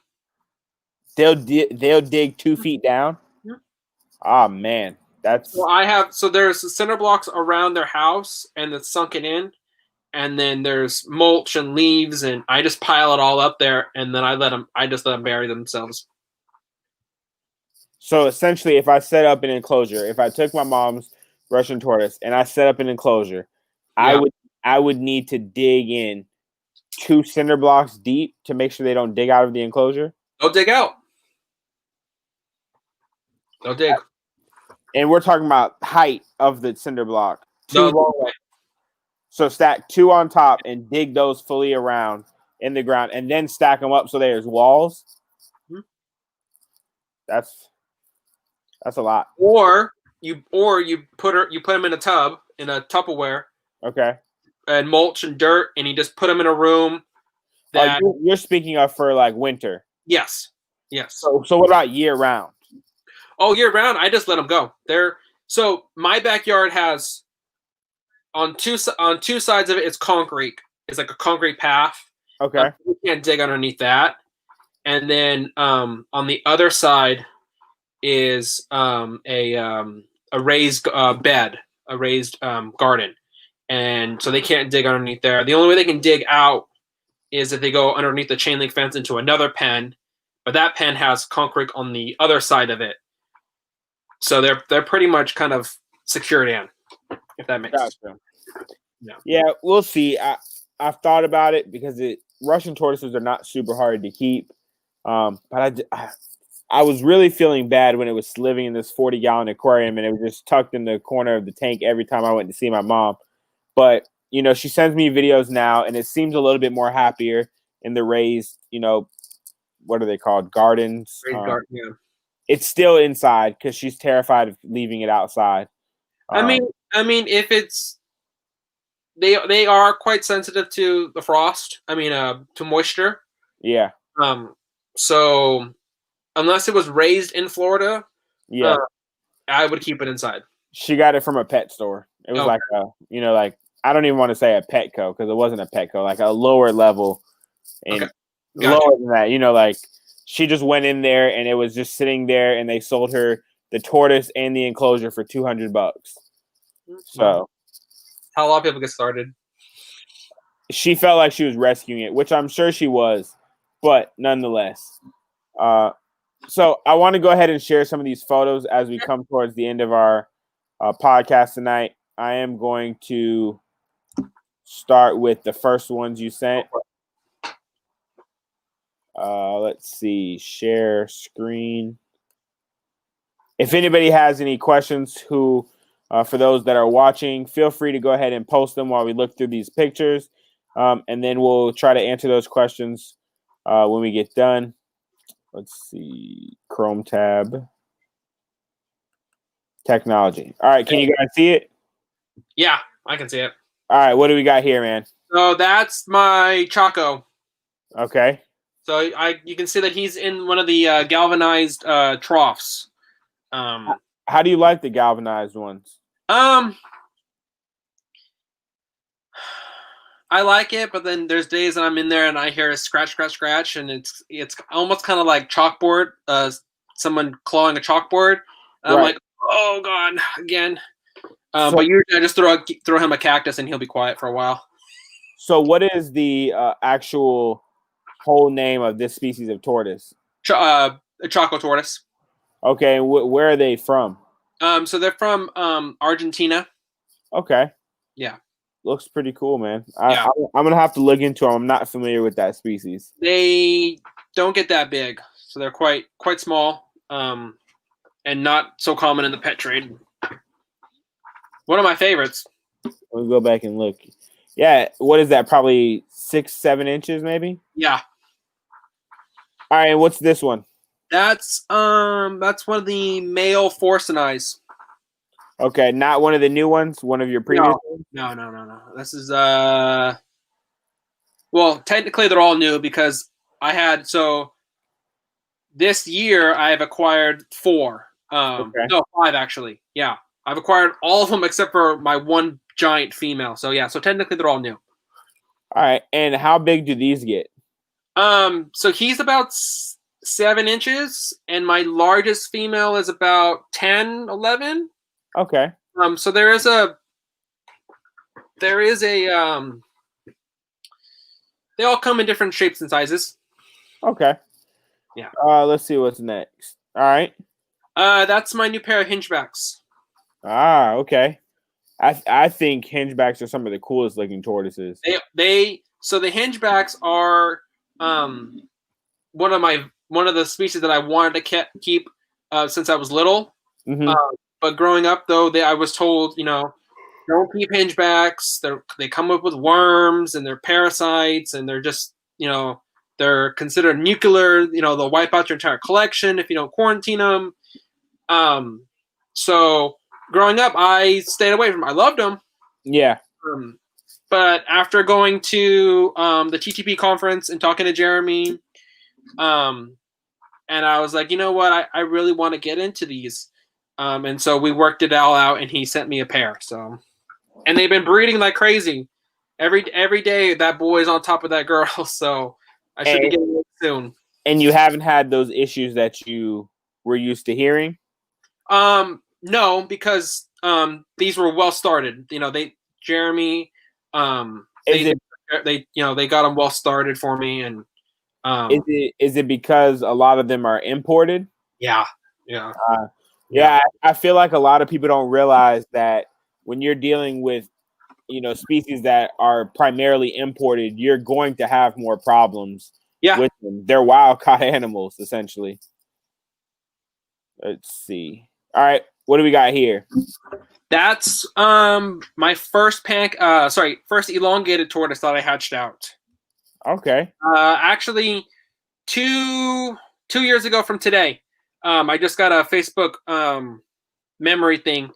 They'll dig 2 feet down. Yeah. Oh man, that's. Well, there's cinder blocks around their house and it's sunken in, and then there's mulch and leaves, and I just pile it all up there, and then I just let them bury themselves. So essentially, if I set up an enclosure, if I took my mom's Russian tortoise and I set up an enclosure, I would need to dig in 2 cinder blocks deep to make sure they don't dig out of the enclosure. They'll dig out. They'll dig. And we're talking about height of the cinder block. 2 long way. So stack 2 on top and dig those fully around in the ground, and then stack them up so there's walls. Mm-hmm. That's a lot. Or you put them in a tub, in a Tupperware. Okay. And mulch and dirt, and you just put them in a room. You're speaking of for winter. Yes. So what about year round? Oh, year round, I just let them go. So my backyard has on two sides of it, it's concrete. It's like a concrete path. Okay. You can't dig underneath that. And then on the other side is a raised bed. raised garden, and so they can't dig underneath there. The only way they can dig out is if they go underneath the chain link fence into another pen, but that pen has concrete on the other side of it, so they're pretty much kind of secured in, if that makes sense. Yeah, we'll see. I've thought about it because Russian tortoises are not super hard to keep, but I was really feeling bad when it was living in this 40-gallon aquarium and it was just tucked in the corner of the tank every time I went to see my mom. But, she sends me videos now and it seems a little bit more happier in the raised, what are they called? Gardens. Raised garden, yeah. It's still inside because she's terrified of leaving it outside. I mean, if it's they are quite sensitive to the frost. I mean, to moisture. Yeah. So unless it was raised in Florida, yeah, I would keep it inside. She got it from a pet store. It was like I don't even want to say a Petco because it wasn't a Petco, like a lower level and lower than that. Like she just went in there and it was just sitting there and they sold her the tortoise and the enclosure for $200. So how a lot of people get started. She felt like she was rescuing it, which I'm sure she was, but nonetheless. So I want to go ahead and share some of these photos as we come towards the end of our podcast tonight. I am going to start with the first ones you sent. Let's see. Share screen. If anybody has any questions for those that are watching, feel free to go ahead and post them while we look through these pictures. And then we'll try to answer those questions when we get done. Let's see. Chrome tab. Technology. All right. Can you guys see it? Yeah, I can see it. All right. What do we got here, man? So that's my Chaco. Okay. So you can see that he's in one of the galvanized troughs. How do you like the galvanized ones? I like it, but then there's days that I'm in there and I hear a scratch, scratch, scratch, and it's almost kind of like chalkboard, someone clawing a chalkboard. I'm like, oh god, again. But usually I just throw him a cactus and he'll be quiet for a while. So what is the actual whole name of this species of tortoise? A Chaco tortoise. Okay, and where are they from? So they're from Argentina. Okay. Yeah. Looks pretty cool, man. I'm gonna have to look into them. I'm not familiar with that species. They don't get that big, so they're quite small, and not so common in the pet trade. One of my favorites. We'll go back and look. Yeah, what is that? Probably 6-7 inches, maybe. Yeah. All right, what's this one? That's one of the male Forsen. Okay, not one of the new ones. One of your previous ones? No. This is well, technically they're all new because this year I have acquired 4. No, 5 actually. Yeah, I've acquired all of them except for my one giant female. So yeah, so technically they're all new. All right, and how big do these get? So he's about 7 inches, and my largest female is about 10, 11. Okay. So there is a they all come in different shapes and sizes. Okay. Yeah. Let's see what's next. All right. That's my new pair of hingebacks. Ah, okay. I think hingebacks are some of the coolest looking tortoises. So the hingebacks are one of the species that I wanted to keep since I was little. Mm-hmm. But growing up, though, I was told, don't keep hingebacks. They come up with worms and they're parasites and they're just, they're considered nuclear. They'll wipe out your entire collection if you don't quarantine them. So growing up, I stayed away from them. I loved them. Yeah. But after going to the TTP conference and talking to Jeremy, and I was like, you know what? I really want to get into these. And so we worked it all out, and he sent me a pair. So, and they've been breeding like crazy. Every day, that boy's on top of that girl. So I should be getting it soon. And you haven't had those issues that you were used to hearing? No, because these were well started. Jeremy, Is it they got them well started for me, and is it because a lot of them are imported? yeah. Yeah, I feel like a lot of people don't realize that when you're dealing with species that are primarily imported, you're going to have more problems with them. They're wild caught animals, essentially. Let's see. All right, what do we got here? That's my first first elongated tortoise that I hatched out. Okay. Actually, two years ago from today, I just got a Facebook memory thing.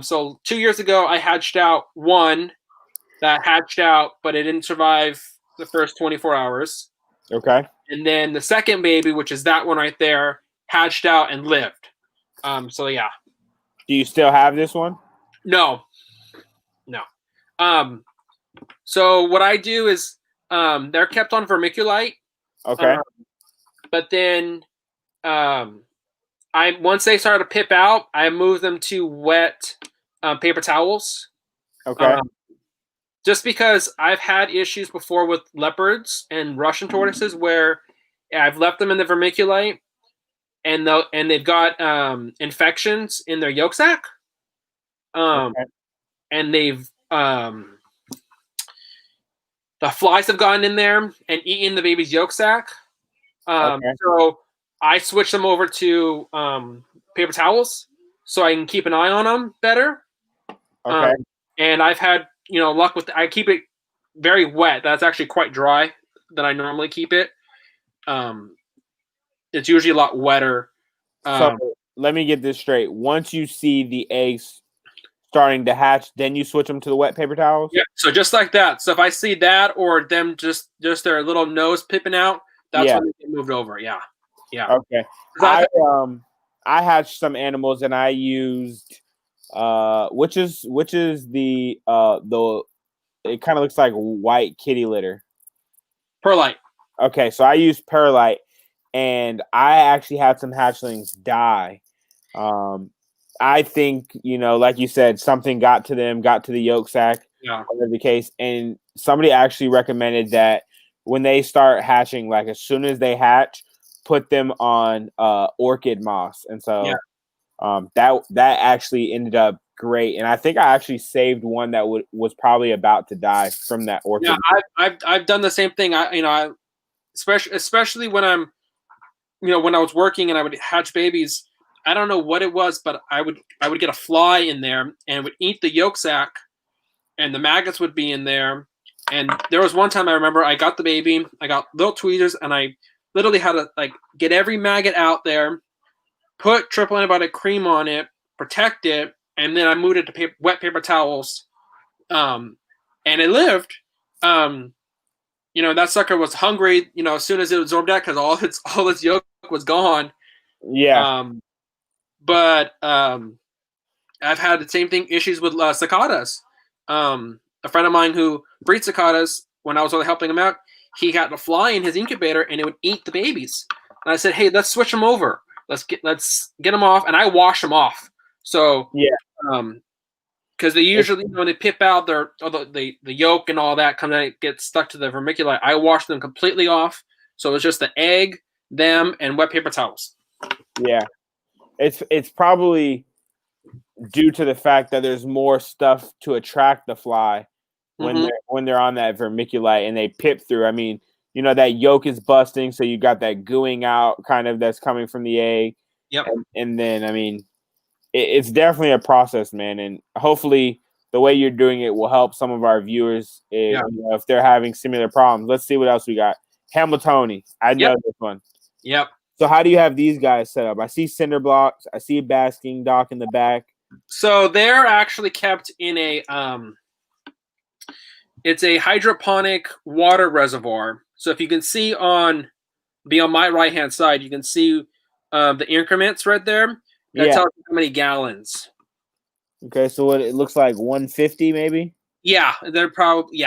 So 2 years ago, I hatched out one that hatched out, but it didn't survive the first 24 hours. Okay. And then the second baby, which is that one right there, hatched out and lived. So yeah. Do you still have this one? No. So what I do is they're kept on vermiculite. Okay. But then once they start to pip out, I move them to wet paper towels. Okay. Just because I've had issues before with leopards and Russian tortoises where I've left them in the vermiculite and they've got infections in their yolk sac. And they've the flies have gotten in there and eaten the baby's yolk sac. So I switch them over to paper towels so I can keep an eye on them better. Okay. And I've had luck with. I keep it very wet. That's actually quite dry than I normally keep it. It's usually a lot wetter. So let me get this straight. Once you see the eggs starting to hatch, then you switch them to the wet paper towels? Yeah, so just like that. So if I see that or them just their little nose pipping out, that's when they get moved over. Yeah. Okay. I hatched some animals and I used which is the it kind of looks like white kitty litter. Perlite. Okay, so I used perlite and I actually had some hatchlings die. I think, like you said, something got to them, got to the yolk sac, whatever the case. And somebody actually recommended that when they start hatching, like as soon as they hatch, put them on orchid moss. And so that actually ended up great. And I think I actually saved one that was probably about to die from that orchid. Yeah, I've done the same thing. I especially when I'm, when I was working and I would hatch babies. I don't know what it was, but I would get a fly in there and it would eat the yolk sac, and the maggots would be in there. And there was one time I remember I got the baby, I got little tweezers, and I literally had to get every maggot out there, put triple antibiotic cream on it, protect it, and then I moved it to wet paper towels. And it lived. That sucker was hungry, as soon as it absorbed that because all its yolk was gone. Yeah. But I've had the same thing issues with cicadas. A friend of mine who breeds cicadas, when I was helping him out, he got a fly in his incubator and it would eat the babies. And I said, hey, let's switch them over. Let's get them off. And I wash them off. So because they usually when they pip out the yolk and all that gets stuck to the vermiculite. I wash them completely off. So it's just the egg, them, and wet paper towels. Yeah. It's probably due to the fact that there's more stuff to attract the fly when they're on that vermiculite and they pip through. I mean, that yolk is busting, so you got that gooing out kind of that's coming from the egg. Yep. And then I mean, it's definitely a process, man. And hopefully the way you're doing it will help some of our viewers if they're having similar problems. Let's see what else we got. Hamiltoni. I know this one. Yep. So how do you have these guys set up? I see cinder blocks. I see a basking dock in the back. So they're actually kept in a it's a hydroponic water reservoir. So if you can see on my right hand side, you can see the increments right there. That tells you how many gallons. Okay, so it looks like 150 maybe? Yeah, they're probably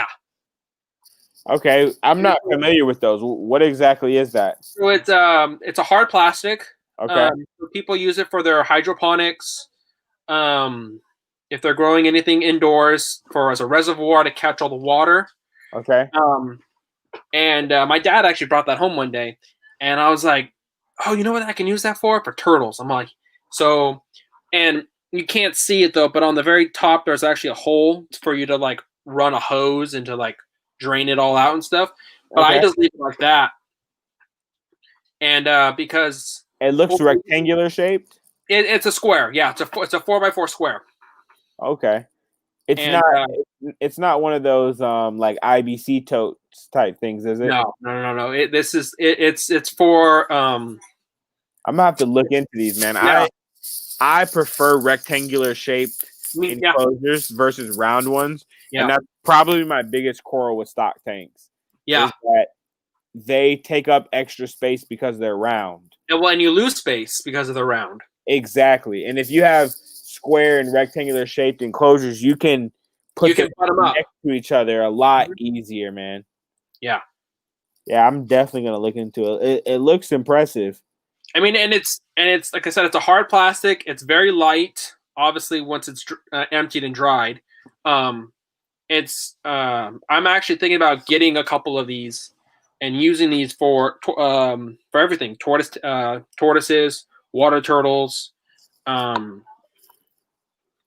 Okay, I'm not familiar with those. What exactly is that? So it's a hard plastic. Okay. People use it for their hydroponics. if they're growing anything indoors as a reservoir to catch all the water. Okay. And my dad actually brought that home one day, and I was like, "Oh, you know what I can use that for? For turtles." I'm like, so, and you can't see it though, but on the very top there's actually a hole for you to like run a hose and to like drain it all out and stuff. But I Okay. just leave it like that, and because It looks rectangular shaped. it's a square, yeah, it's a 4x4 square. Okay. It's And not. It's not one of those like IBC totes type things, is it? no. It's for I'm gonna have to look into these, man. Yeah. I prefer rectangular shaped Yeah. enclosures versus round ones, Yeah. and that's probably my biggest quarrel with stock tanks. Yeah. Is that they take up extra space because they're round. And you lose space because of the round. Exactly, and if you have square and rectangular shaped enclosures, you can put them up next to each other a lot easier, man. Yeah. Yeah, I'm definitely gonna look into it. It looks impressive. I mean, and it's like I said, it's a hard plastic. It's very light. Obviously, once it's emptied and dried, I'm actually thinking about getting a couple of these and using these for everything: tortoises, water turtles.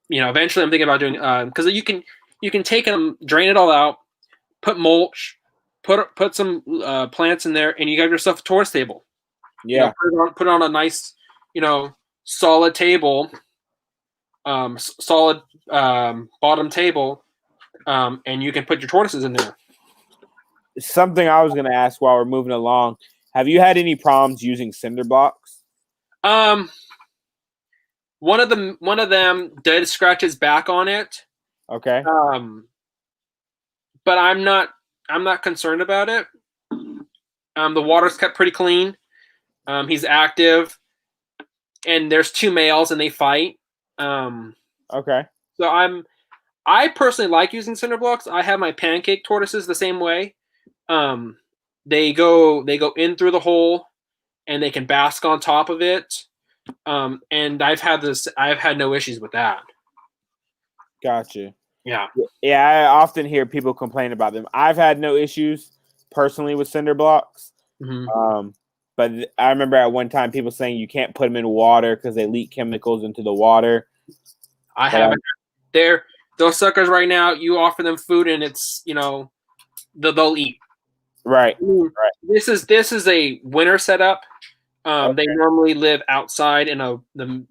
Eventually, I'm thinking about doing because you can take them, drain it all out, put mulch, put some plants in there, and you got yourself a tortoise table. Yeah, Put it on a nice, solid table, solid bottom table, and you can put your tortoises in there. something I was gonna ask while we're moving along. Have you had any problems using cinder blocks? One of them did scratch his back on it. Okay. But I'm not concerned about it. The water's kept pretty clean. He's active, and there's two males and they fight. Okay. So I personally like using cinder blocks. I have my pancake tortoises the same way. They go in through the hole, and they can bask on top of it. And I've had no issues with that. Gotcha. Yeah. Yeah, I often hear people complain about them. I've had no issues personally with cinder blocks. Mm-hmm. But I remember at one time people saying you can't put them in water because they leak chemicals into the water. I haven't. Those suckers right now. You offer them food, and it's they'll eat. Right. Right. This is a winter setup. Okay. They normally live outside in the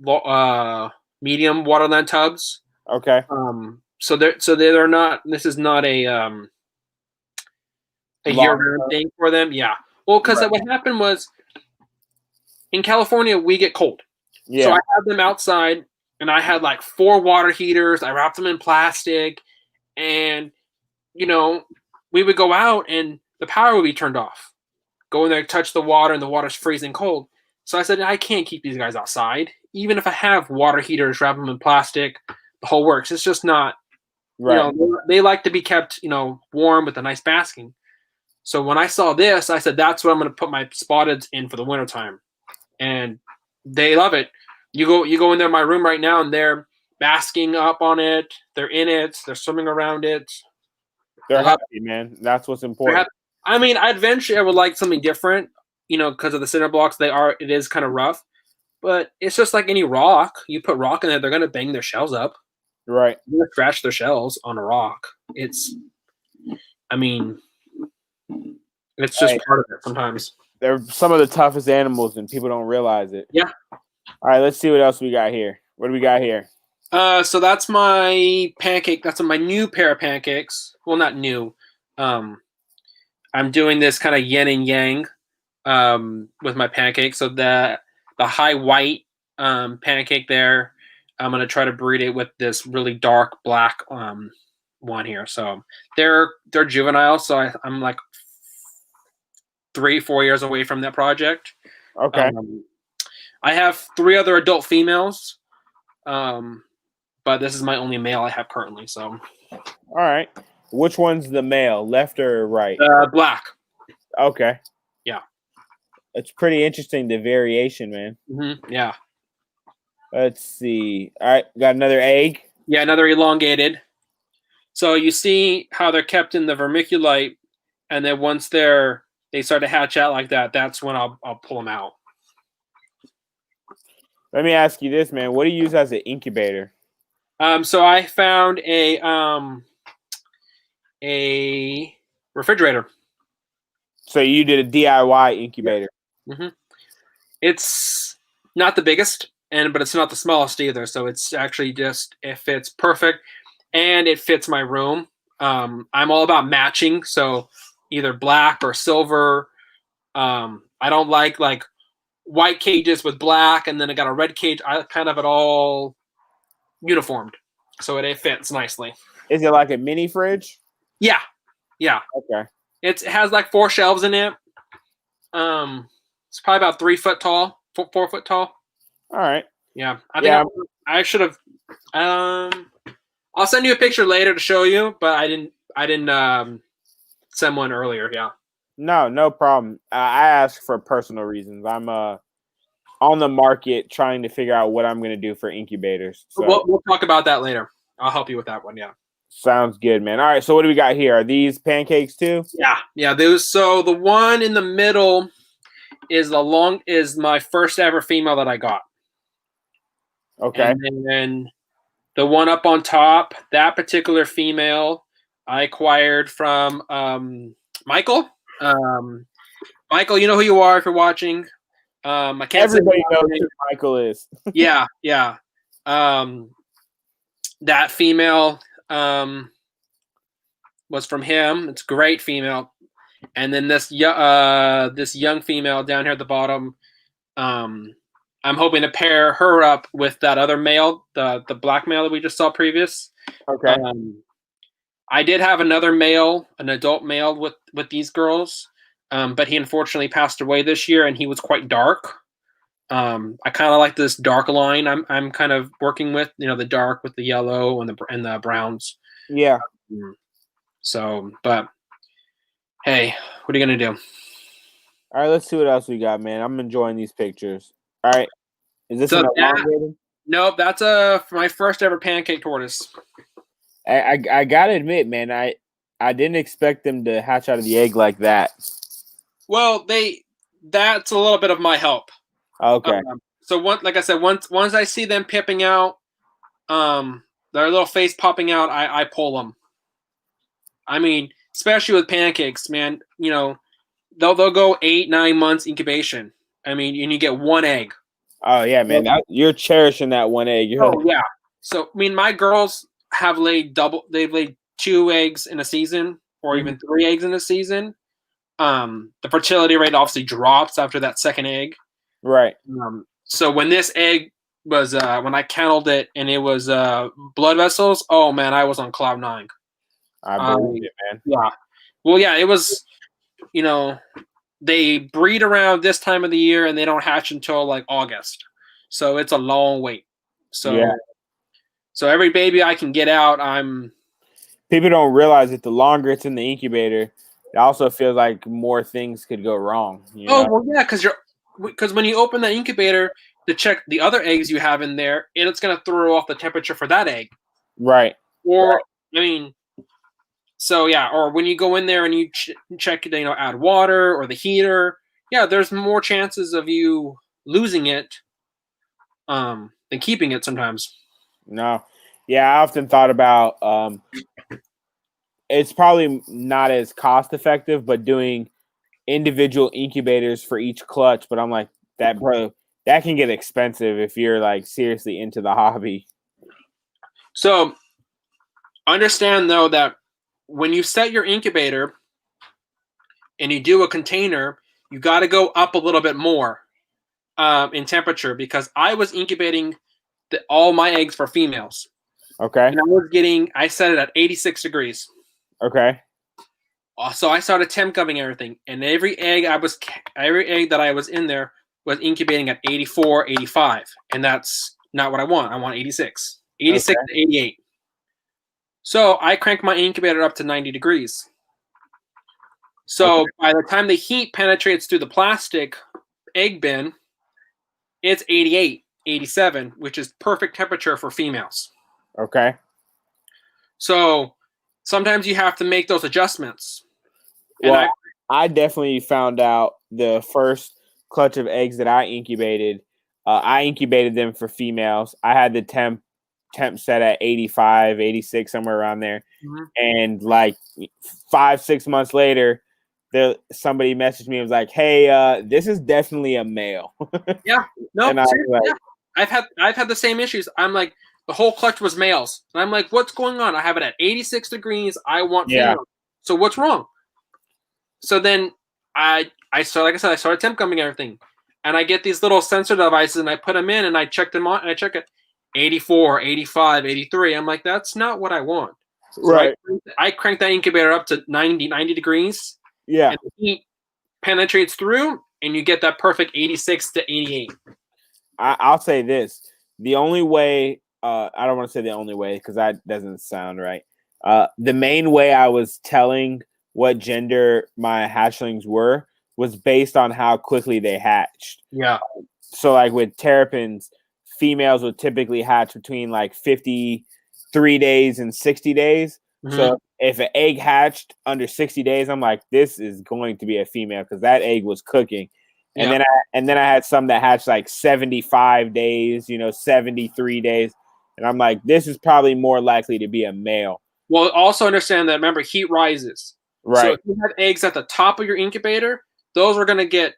medium waterland tubs. Okay. So they're not. This is not a year-round thing for them. Yeah. Well, because what happened was in California we get cold. Yeah. So I had them outside, and I had like 4 water heaters. I wrapped them in plastic, and we would go out and the power would be turned off. Go in there, touch the water, and the water's freezing cold. So I said, I can't keep these guys outside. Even if I have water heaters, wrap them in plastic, the whole works. It's just not, right. They like to be kept, warm with a nice basking. So when I saw this, I said, that's what I'm going to put my spotteds in for the wintertime. And they love it. You go in there in my room right now, and they're basking up on it. They're in it. They're swimming around it. They're happy, man. That's what's important. I mean, eventually I would like something different, because of the cinder blocks. It is kind of rough, but it's just like any rock. You put rock in there, they're going to bang their shells up. Right. You're going to scratch their shells on a rock. It's just part of it sometimes. They're some of the toughest animals, and people don't realize it. Yeah. All right, let's see what else we got here. What do we got here? So that's my pancake. That's my new pair of pancakes. Well, not new. I'm doing this kind of yin and yang with my pancake. So the high white pancake there, I'm going to try to breed it with this really dark black one here. So they're juvenile. So I'm like 3-4 years away from that project. Okay. I have 3 other adult females, but this is my only male I have currently. So, all right. Which one's the male, left or right? Black. Okay. Yeah. It's pretty interesting, the variation, man. Mm-hmm. Yeah. Let's see. All right, got another egg. Yeah, another elongated. So you see how they're kept in the vermiculite, and then once they start to hatch out like that, that's when I'll pull them out. Let me ask you this, man. What do you use as an incubator? So I found a refrigerator. So you did a DIY incubator. Mm-hmm. It's not the biggest, but it's not the smallest either. So it's actually it fits perfect, and it fits my room. I'm all about matching, so either black or silver. I don't like white cages with black, and then I got a red cage. I kind of it all uniformed, so it fits nicely. Is it like a mini fridge? Yeah. Okay. It has like 4 shelves in it. It's probably about 3 foot tall, 4 foot tall. All right. Yeah, I think I should have. I'll send you a picture later to show you, but I didn't send one earlier. Yeah. No problem. I asked for personal reasons. I'm on the market trying to figure out what I'm going to do for incubators. So We'll talk about that later. I'll help you with that one. Yeah. Sounds good, man. All right. So what do we got here? Are these pancakes too? Yeah. Those. So the one in the middle is my first ever female that I got. Okay. And then the one up on top, that particular female, I acquired from Michael. Michael, you know who you are if you're watching. I can't. Everybody knows who Michael is. Yeah. That female was from him. It's a great female. And then this young female down here at the bottom, I'm hoping to pair her up with that other male, the black male that we just saw previous. Okay. I did have another male, an adult male with these girls, but he unfortunately passed away this year, and he was quite dark. I kind of like this dark line I'm kind of working with, the dark with the yellow and the browns. Yeah. So, but hey, what are you gonna do? All right, let's see what else we got, man. I'm enjoying these pictures. All right, is this an elongated? Nope, that's my first ever pancake tortoise. I gotta admit, man, I didn't expect them to hatch out of the egg like that. Well, that's a little bit of my help. Okay. So like I said, once I see them pipping out, their little face popping out, I pull them. I mean, especially with pancakes, man. They'll go 8-9 months incubation. I mean, and you get 1 egg. Oh yeah, man, you're cherishing that 1 egg. Yeah. So I mean, my girls have laid they've laid 2 eggs in a season, or even 3 eggs in a season. The fertility rate obviously drops after that second egg. Right. So when this egg was when I counted it and it was blood vessels, oh man, I was on cloud 9. I believe it, man. Yeah. Well, yeah, it was. They breed around this time of the year and they don't hatch until like August, so it's a long wait. So yeah. So every baby I can get out, People don't realize that the longer it's in the incubator, it also feels like more things could go wrong. Well, yeah, because when you open that incubator to check the other eggs you have in there, it's going to throw off the temperature for that egg. Right. Or I mean, so yeah, or when you go in there and you check, add water or the heater, yeah, there's more chances of you losing it than keeping it sometimes. No. Yeah, I often thought about it's probably not as cost effective, but doing individual incubators for each clutch. But I'm like, that can get expensive if you're like seriously into the hobby. So understand though that when you set your incubator and you do a container, you got to go up a little bit more in temperature, because I was incubating all my eggs for females. Okay. And I set it at 86 degrees. Okay. So I started temp covering everything, and every egg that I was in there was incubating at 84, 85, and that's not what I want. I want 86 to 88. So I cranked my incubator up to 90 degrees. So by the time the heat penetrates through the plastic egg bin, it's 88, 87, which is perfect temperature for females. Okay. So sometimes you have to make those adjustments. And Well, I definitely found out the first clutch of eggs that I incubated. I incubated them for females. I had the temp set at 85, 86, somewhere around there. Mhm. And like 5-6 months later, somebody messaged me and was like, "Hey, this is definitely a male." Yeah, no, And I was seriously, like, yeah. I've had the same issues. I'm like, the whole clutch was males, and I'm like, what's going on? I have it at 86 degrees. I want Yeah. females. So what's wrong? So then I started, like I said, I started temp gumming everything, and I get these little sensor devices, and I put them in, and I check them on, and I check it 84, 85, 83. I'm like, that's not what I want. So right. I crank that incubator up to 90 degrees, Yeah. and the heat penetrates through, and you get that perfect 86 to 88. I'll say this: the only way, I don't want to say the only way because that doesn't sound right. The main way I was telling what gender my hatchlings were was based on how quickly they hatched. Yeah. So, like with terrapins, females would typically hatch between like 53 days and 60 days. Mm-hmm. So, if an egg hatched under 60 days, I'm like, this is going to be a female because that egg was cooking. And then I had some that hatched like 75 days, 73 days. And I'm like, this is probably more likely to be a male. Well, also understand that, remember, heat rises. Right. So if you have eggs at the top of your incubator, those are going to get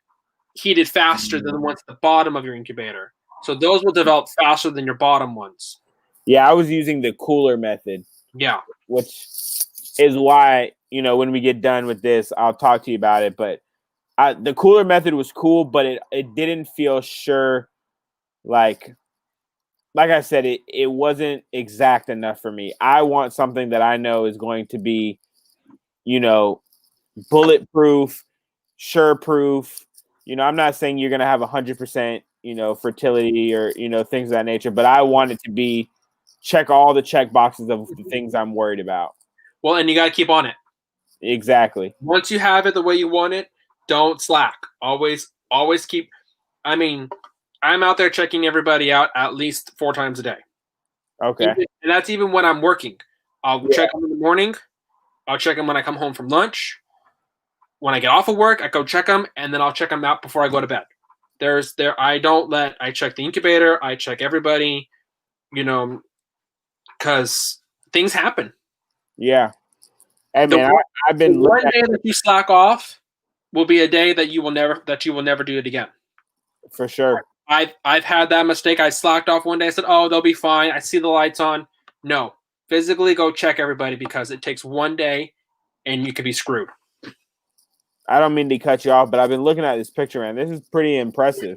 heated faster than the ones at the bottom of your incubator. So those will develop faster than your bottom ones. Yeah, I was using the cooler method. Yeah. Which is why, when we get done with this, I'll talk to you about it. But the cooler method was cool, but it didn't feel sure. Like I said, it wasn't exact enough for me. I want something that I know is going to be, bulletproof, sure proof. I'm not saying you're going to have 100%, fertility or, things of that nature, but I want it to be check all the check boxes of the things I'm worried about. Well, and you got to keep on it. Exactly. Once you have it the way you want it, don't slack. Always keep. I mean, I'm out there checking everybody out at least 4 times a day. Okay. And that's even when I'm working. I'll check them in the morning. I'll check them when I come home from lunch. When I get off of work, I go check them, and then I'll check them out before I go to bed. I check the incubator. I check everybody, because things happen. Yeah. Hey, man, I've been one day that you slack off will be a day that you will never do it again. For sure. I've had that mistake. I slacked off one day. I said, "Oh, they'll be fine. I see the lights on." No, physically go check everybody because it takes one day, and you could be screwed. I don't mean to cut you off, but I've been looking at this picture, man. This is pretty impressive.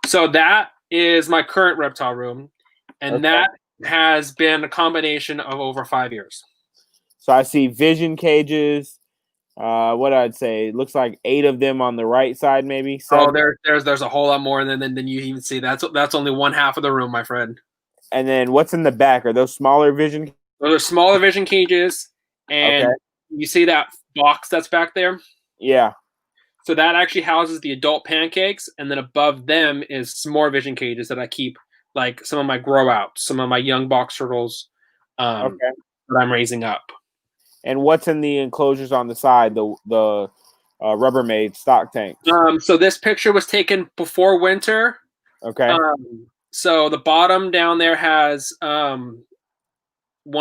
So that is my current reptile room, and that has been a combination of over 5 years. So I see vision cages. What I'd say, it looks like 8 of them on the right side, maybe. 7. Oh, there's a whole lot more than you even see. That's only one half of the room, my friend. And then what's in the back? Are those smaller vision? Those are smaller vision cages, and you see that box that's back there? Yeah. So that actually houses the adult pancakes, and then above them is some more vision cages that I keep, like some of my grow outs, some of my young box turtles that I'm raising up. And what's in the enclosures on the side, the Rubbermaid stock tanks? So this picture was taken before winter. Okay. So the bottom down there has one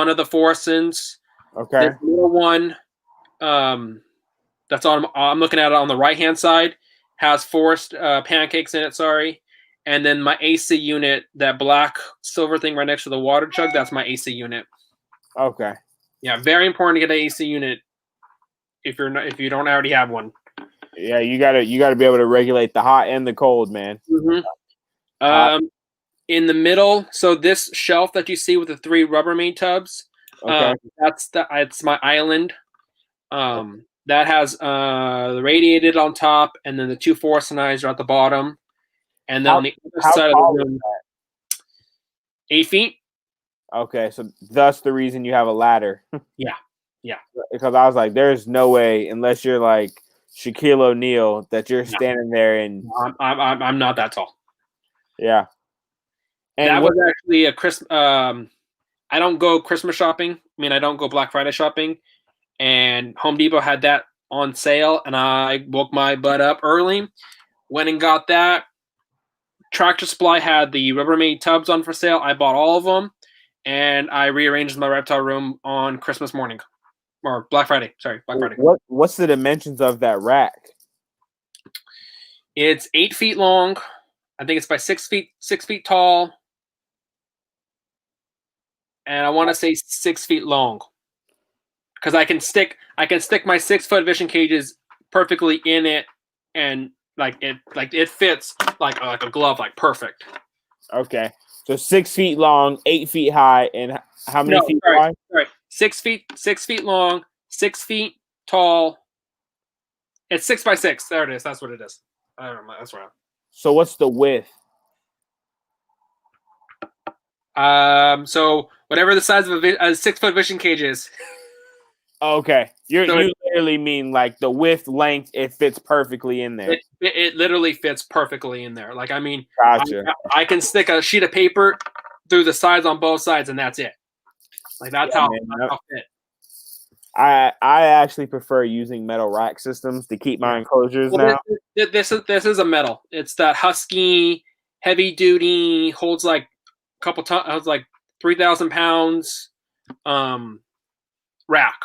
of the Forsens. Okay. This little one that's on. I'm looking at it on the right hand side. Has forced pancakes in it. Sorry, and then my AC unit, that black silver thing right next to the water jug. That's my AC unit. Okay. Yeah, very important to get an AC unit if you don't already have one. Yeah, you gotta be able to regulate the hot and the cold, man. Mm-hmm. In the middle, so this shelf that you see with the 3 Rubbermaid tubs, it's my island. That has the radiated on top, and then the 2 Forsenized are at the bottom, and then on the other side of the room, 8 feet. Okay, so thus the reason you have a ladder. Yeah. Because I was like, there's no way, unless you're like Shaquille O'Neal, that you're standing there and I'm not that tall. Yeah. And that was actually a Christmas. I don't go Christmas shopping. I mean, I don't go Black Friday shopping. And Home Depot had that on sale, and I woke my butt up early, went and got that. Tractor Supply had the Rubbermaid tubs on for sale. I bought all of them, and I rearranged my reptile room on Christmas morning. Or Black Friday. Sorry, Black Friday. What's the dimensions of that rack? It's 8 feet long. I think it's by 6 feet tall. And I want to say 6 feet long. Because I can stick my 6-foot vision cages perfectly in it, and it fits like a glove, like perfect. Okay. So 6 feet long, 8 feet high, and how many feet wide? Sorry. 6 feet long, 6 feet tall. It's 6 by 6. There it is. That's what it is. I don't know. That's right. So what's the width? So whatever the size of a 6-foot vision cage is. Okay. You literally mean like the width, length, it fits perfectly in there. It literally fits perfectly in there. Like, I mean, Gotcha. I can stick a sheet of paper through the sides on both sides, and that's it. Like, that's how fit. I actually prefer using metal rack systems to keep my enclosures now. This is a metal. It's that Husky heavy duty, holds like a couple tons, holds like 3,000 pounds rack.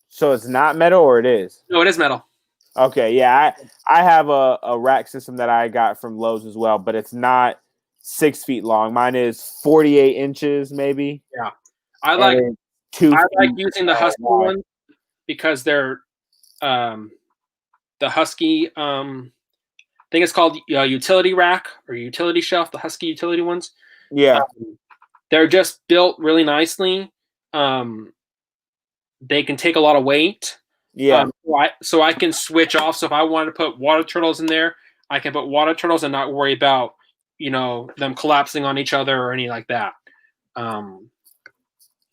So it's not metal, or it is? No, it is metal. Okay, yeah, I have a rack system that I got from Lowe's as well, but it's not 6 feet long. Mine is 48 inches, maybe. Yeah, I like using the Husky wide. one because they're the Husky. I think it's called utility rack or utility shelf. The Husky utility ones. Yeah, they're just built really nicely. They can take a lot of weight. Yeah. So I can switch off. So if I wanted to put water turtles in there, I can put water turtles and not worry about, them collapsing on each other or anything like that. And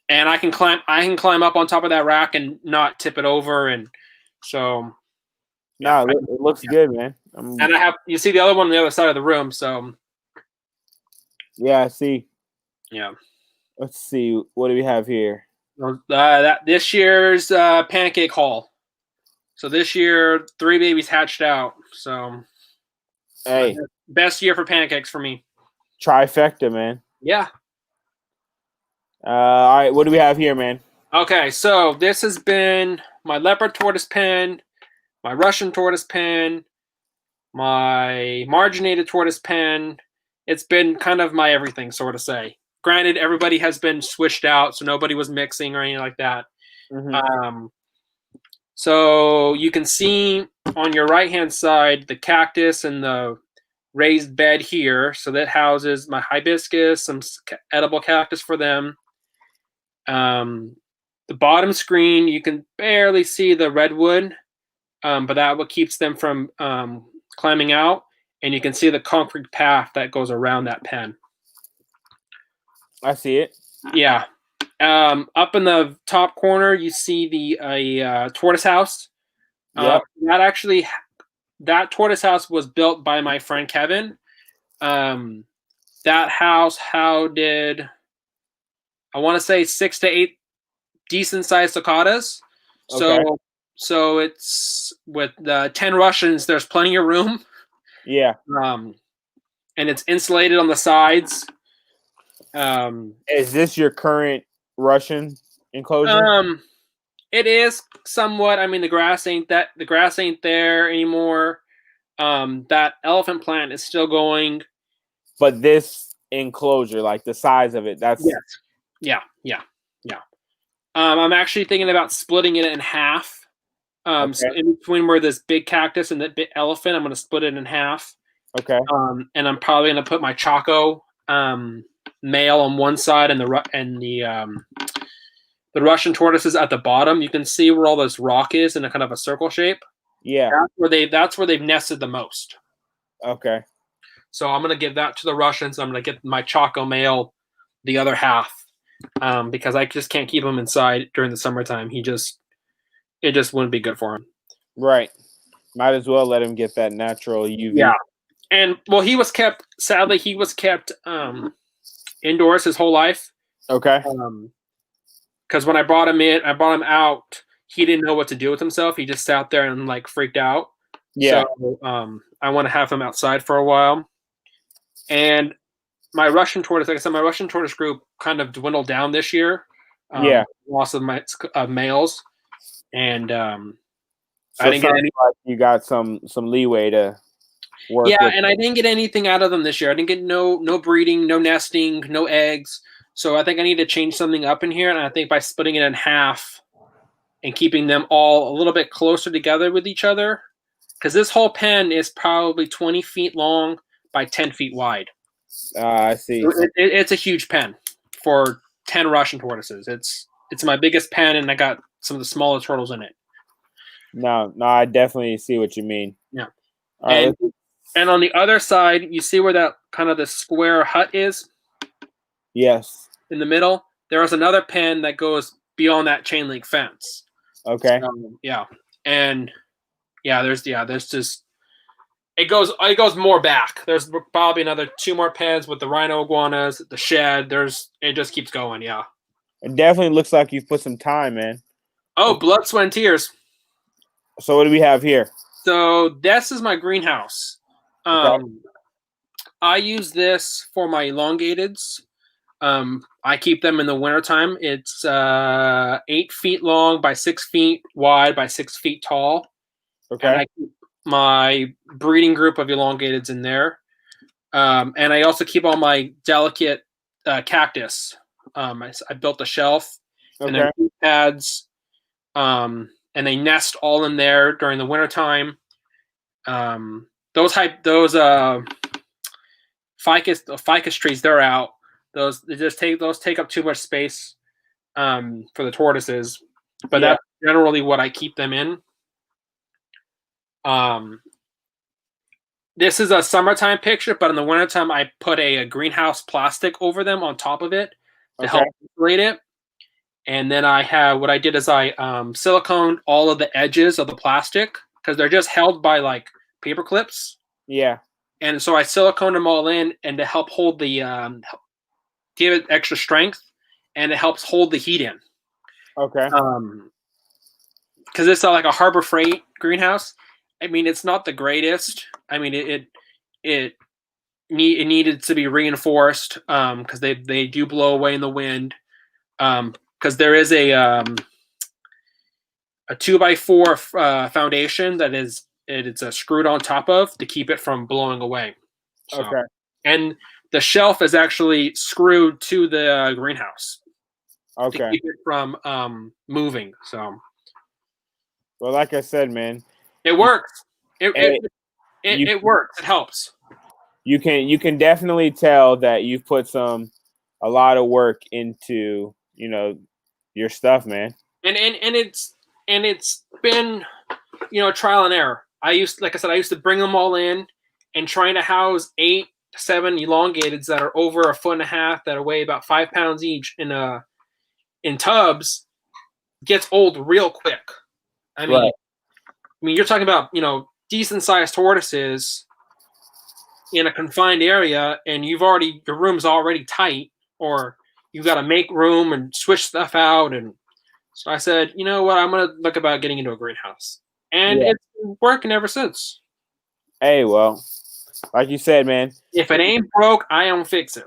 I can climb up on top of that rack and not tip it over. And so. No, it looks good, man. And you see the other one on the other side of the room. So. Yeah, I see. Yeah. Let's see. What do we have here? This year's pancake haul. So this year, 3 babies hatched out. So, hey, best year for pancakes for me. Trifecta, man. Yeah. All right, what do we have here, man? Okay, so this has been my leopard tortoise pen, my Russian tortoise pen, my marginated tortoise pen. It's been kind of my everything, sort of say. Granted, everybody has been switched out, so nobody was mixing or anything like that. Mm-hmm. So you can see on your right-hand side the cactus and the raised bed here. So that houses my hibiscus, some edible cactus for them. The bottom screen, you can barely see the redwood, but that what keeps them from climbing out. And you can see the concrete path that goes around that pen. I see it. Yeah. Up in the top corner, you see the tortoise house. Yep. That tortoise house was built by my friend Kevin. That house housed, I want to say 6 to 8 decent sized cicadas. Okay. So it's with 10 Russians. There's plenty of room. Yeah. And it's insulated on the sides. Is this your current Russian enclosure? It is somewhat. I mean, the grass ain't there anymore. That elephant plant is still going. But this enclosure, like the size of it, that's Yeah. I'm actually thinking about splitting it in half. Okay. So in between where this big cactus and the big elephant, I'm going to split it in half. Okay. And I'm probably going to put my Choco male on one side and the Russian tortoises at the bottom. You can see where all this rock is in a kind of a circle shape. Yeah. That's where they've nested the most. Okay. So I'm going to give that to the Russians. I'm going to get my Choco male the other half because I just can't keep him inside during the summertime. It just wouldn't be good for him. Right. Might as well let him get that natural UV. Yeah. And well, sadly, he was kept indoors his whole life. Okay. Because when I brought him out, he didn't know what to do with himself. He just sat there and like freaked out. Yeah. So I want to have him outside for a while. And my Russian tortoise, like I said, my Russian tortoise group kind of dwindled down this year. Yeah. Loss of my males, and So I didn't get any. like you got some leeway to work. Yeah, with and I didn't get anything out of them this year. I didn't get no breeding, no nesting, no eggs. So I think I need to change something up in here, and I think by splitting it in half and keeping them all a little bit closer together with each other, because this whole pen is probably 20 feet long by 10 feet wide. I see. So it's a huge pen for 10 Russian tortoises. It's my biggest pen, and I got some of the smaller turtles in it. No, I definitely see what you mean. Yeah. All right, and on the other side, you see where that kind of the square hut is? Yes. In the middle, there is another pen that goes beyond that chain link fence. Okay. Yeah. And there's just it goes more back. There's probably another 2 more pens with the rhino iguanas, the shed. It just keeps going, yeah. It definitely looks like you've put some time, man. Oh, blood, sweat, and tears. So what do we have here? So this is my greenhouse. Okay. I use this for my elongateds. I keep them in the wintertime. It's 8 feet long by 6 feet wide by 6 feet tall. Okay. And I keep my breeding group of elongateds in there. And I also keep all my delicate cactus. I built a shelf and then 2 pads. And they nest all in there during the wintertime. Those ficus trees, they're out. Those take up too much space for the tortoises. But that's generally what I keep them in. This is a summertime picture, but in the wintertime I put a greenhouse plastic over them on top of it to help insulate it. And then what I did is I siliconed all of the edges of the plastic because they're just held by like paper clips. Yeah. And so I siliconed them all in, and to help hold the give it extra strength, and it helps hold the heat in. Okay. Because it's like a Harbor Freight greenhouse. I mean, it's not the greatest. I mean, it needed to be reinforced because they do blow away in the wind. Because there is a 2x4 foundation that it's screwed on top of to keep it from blowing away. So, okay. And the shelf is actually screwed to the greenhouse. Okay. To keep it from moving. So. Well, like I said, man, it works. It works. It helps. You can definitely tell that you've put a lot of work into your stuff, man. And it's been trial and error. I used to bring them all in and trying to house 8 to 7 elongateds that are over 1.5 feet that weigh about 5 pounds each in tubs gets old real quick. I mean, you're talking about decent sized tortoises in a confined area, and your room's already tight, or you've got to make room and switch stuff out. And so I said, you know what, I'm gonna look about getting into a greenhouse, and it's been working ever since. Hey, well, like you said, man, if it ain't broke, I don't fix it.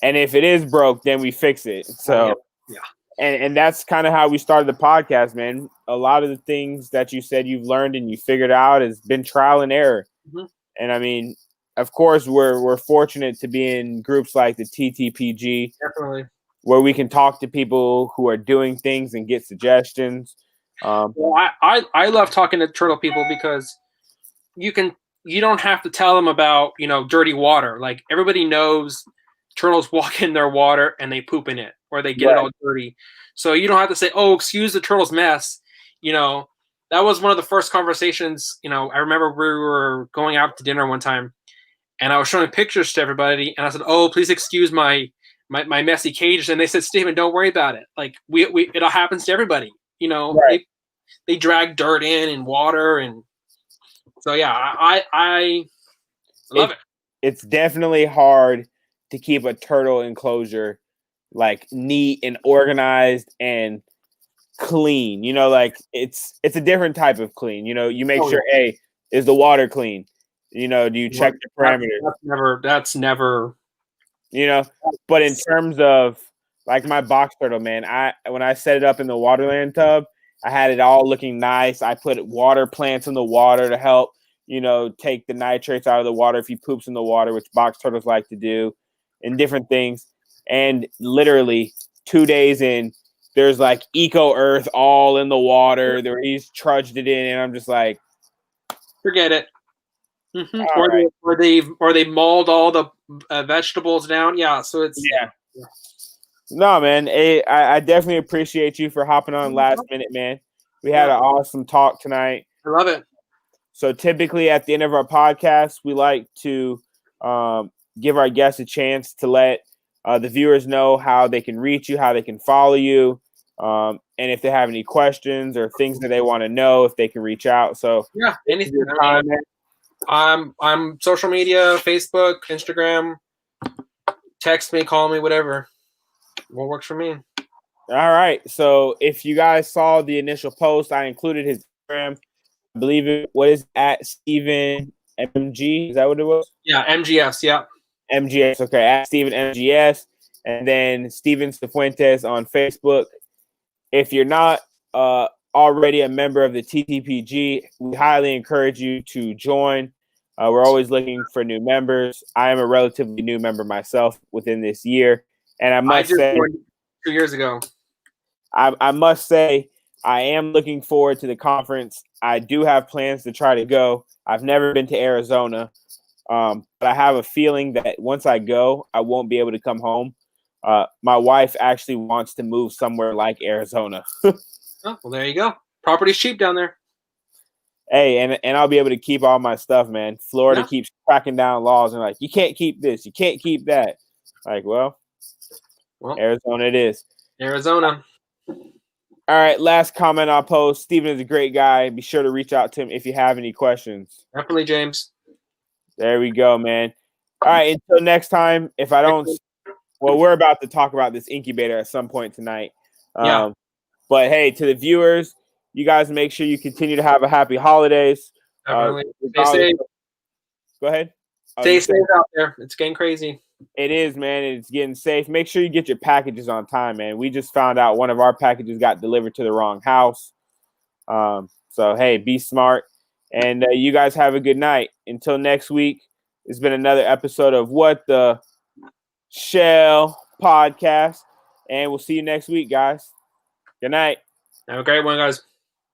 And if it is broke, then we fix it. So yeah. And that's kind of how we started the podcast, man. A lot of the things that you said you've learned and you figured out has been trial and error. Mm-hmm. And I mean, of course, we're fortunate to be in groups like the TTPG, definitely, where we can talk to people who are doing things and get suggestions. Well, I love talking to turtle people because you don't have to tell them about dirty water. Like everybody knows turtles walk in their water and they poop in it, or they get it all dirty. So you don't have to say, "Oh, excuse the turtle's mess." That was one of the first conversations. I remember we were going out to dinner one time, and I was showing pictures to everybody, and I said, "Oh, please excuse my messy cage." And they said, "Stephen, don't worry about it. Like it all happens to everybody. They drag dirt in and water, and so yeah, I love it. It's definitely hard to keep a turtle enclosure like neat and organized and clean. You know, like it's a different type of clean. You know, you make sure, hey, is the water clean? You know, do you check the parameters? That's never. You know, but in terms of like my box turtle, man, when I set it up in the Waterland tub, I had it all looking nice. I put water plants in the water to help, you know, take the nitrates out of the water if he poops in the water, which box turtles like to do, and different things. And literally 2 days in, there's like eco earth all in the water. There he's trudged it in, and I'm just like, forget it. Mm-hmm. Or they mauled all the vegetables down. Yeah, so it's No, man. I definitely appreciate you for hopping on last minute, man. We had an awesome talk tonight. I love it. So typically at the end of our podcast, we like to give our guests a chance to let the viewers know how they can reach you, how they can follow you, and if they have any questions or things that they want to know, if they can reach out. So yeah, anything. I'm social media, Facebook, Instagram. Text me, call me, whatever. What works for me. All right. So if you guys saw the initial post, I included his Instagram. I believe it was at Steven MG. Is that what it was? Yeah, MGS. Yeah. MGS. Okay, at Steven MGS. And then Steven Sifuentes on Facebook. If you're not already a member of the TTPG, we highly encourage you to join. We're always looking for new members. I am a relatively new member myself within this year. And I must say, 2 years ago. I must say, I am looking forward to the conference. I do have plans to try to go. I've never been to Arizona, but I have a feeling that once I go, I won't be able to come home. My wife actually wants to move somewhere like Arizona. Oh, well, there you go. Property's cheap down there. Hey, and I'll be able to keep all my stuff, man. Florida keeps cracking down laws and like, you can't keep this, you can't keep that. Like, well, Arizona it is. Arizona. All right, last comment I'll post. Steven is a great guy. Be sure to reach out to him if you have any questions. Definitely, James. There we go, man. All right, until next time, if I don't, well, we're about to talk about this incubator at some point tonight. But hey, to the viewers, you guys make sure you continue to have a happy holidays. Definitely. Stay safe. Go ahead. Stay safe out there. It's getting crazy. It is, man. It's getting safe. Make sure you get your packages on time, man. We just found out one of our packages got delivered to the wrong house. So, hey, be smart. And you guys have a good night. Until next week, it's been another episode of What the Shell Podcast. And we'll see you next week, guys. Good night. Have a great one, guys.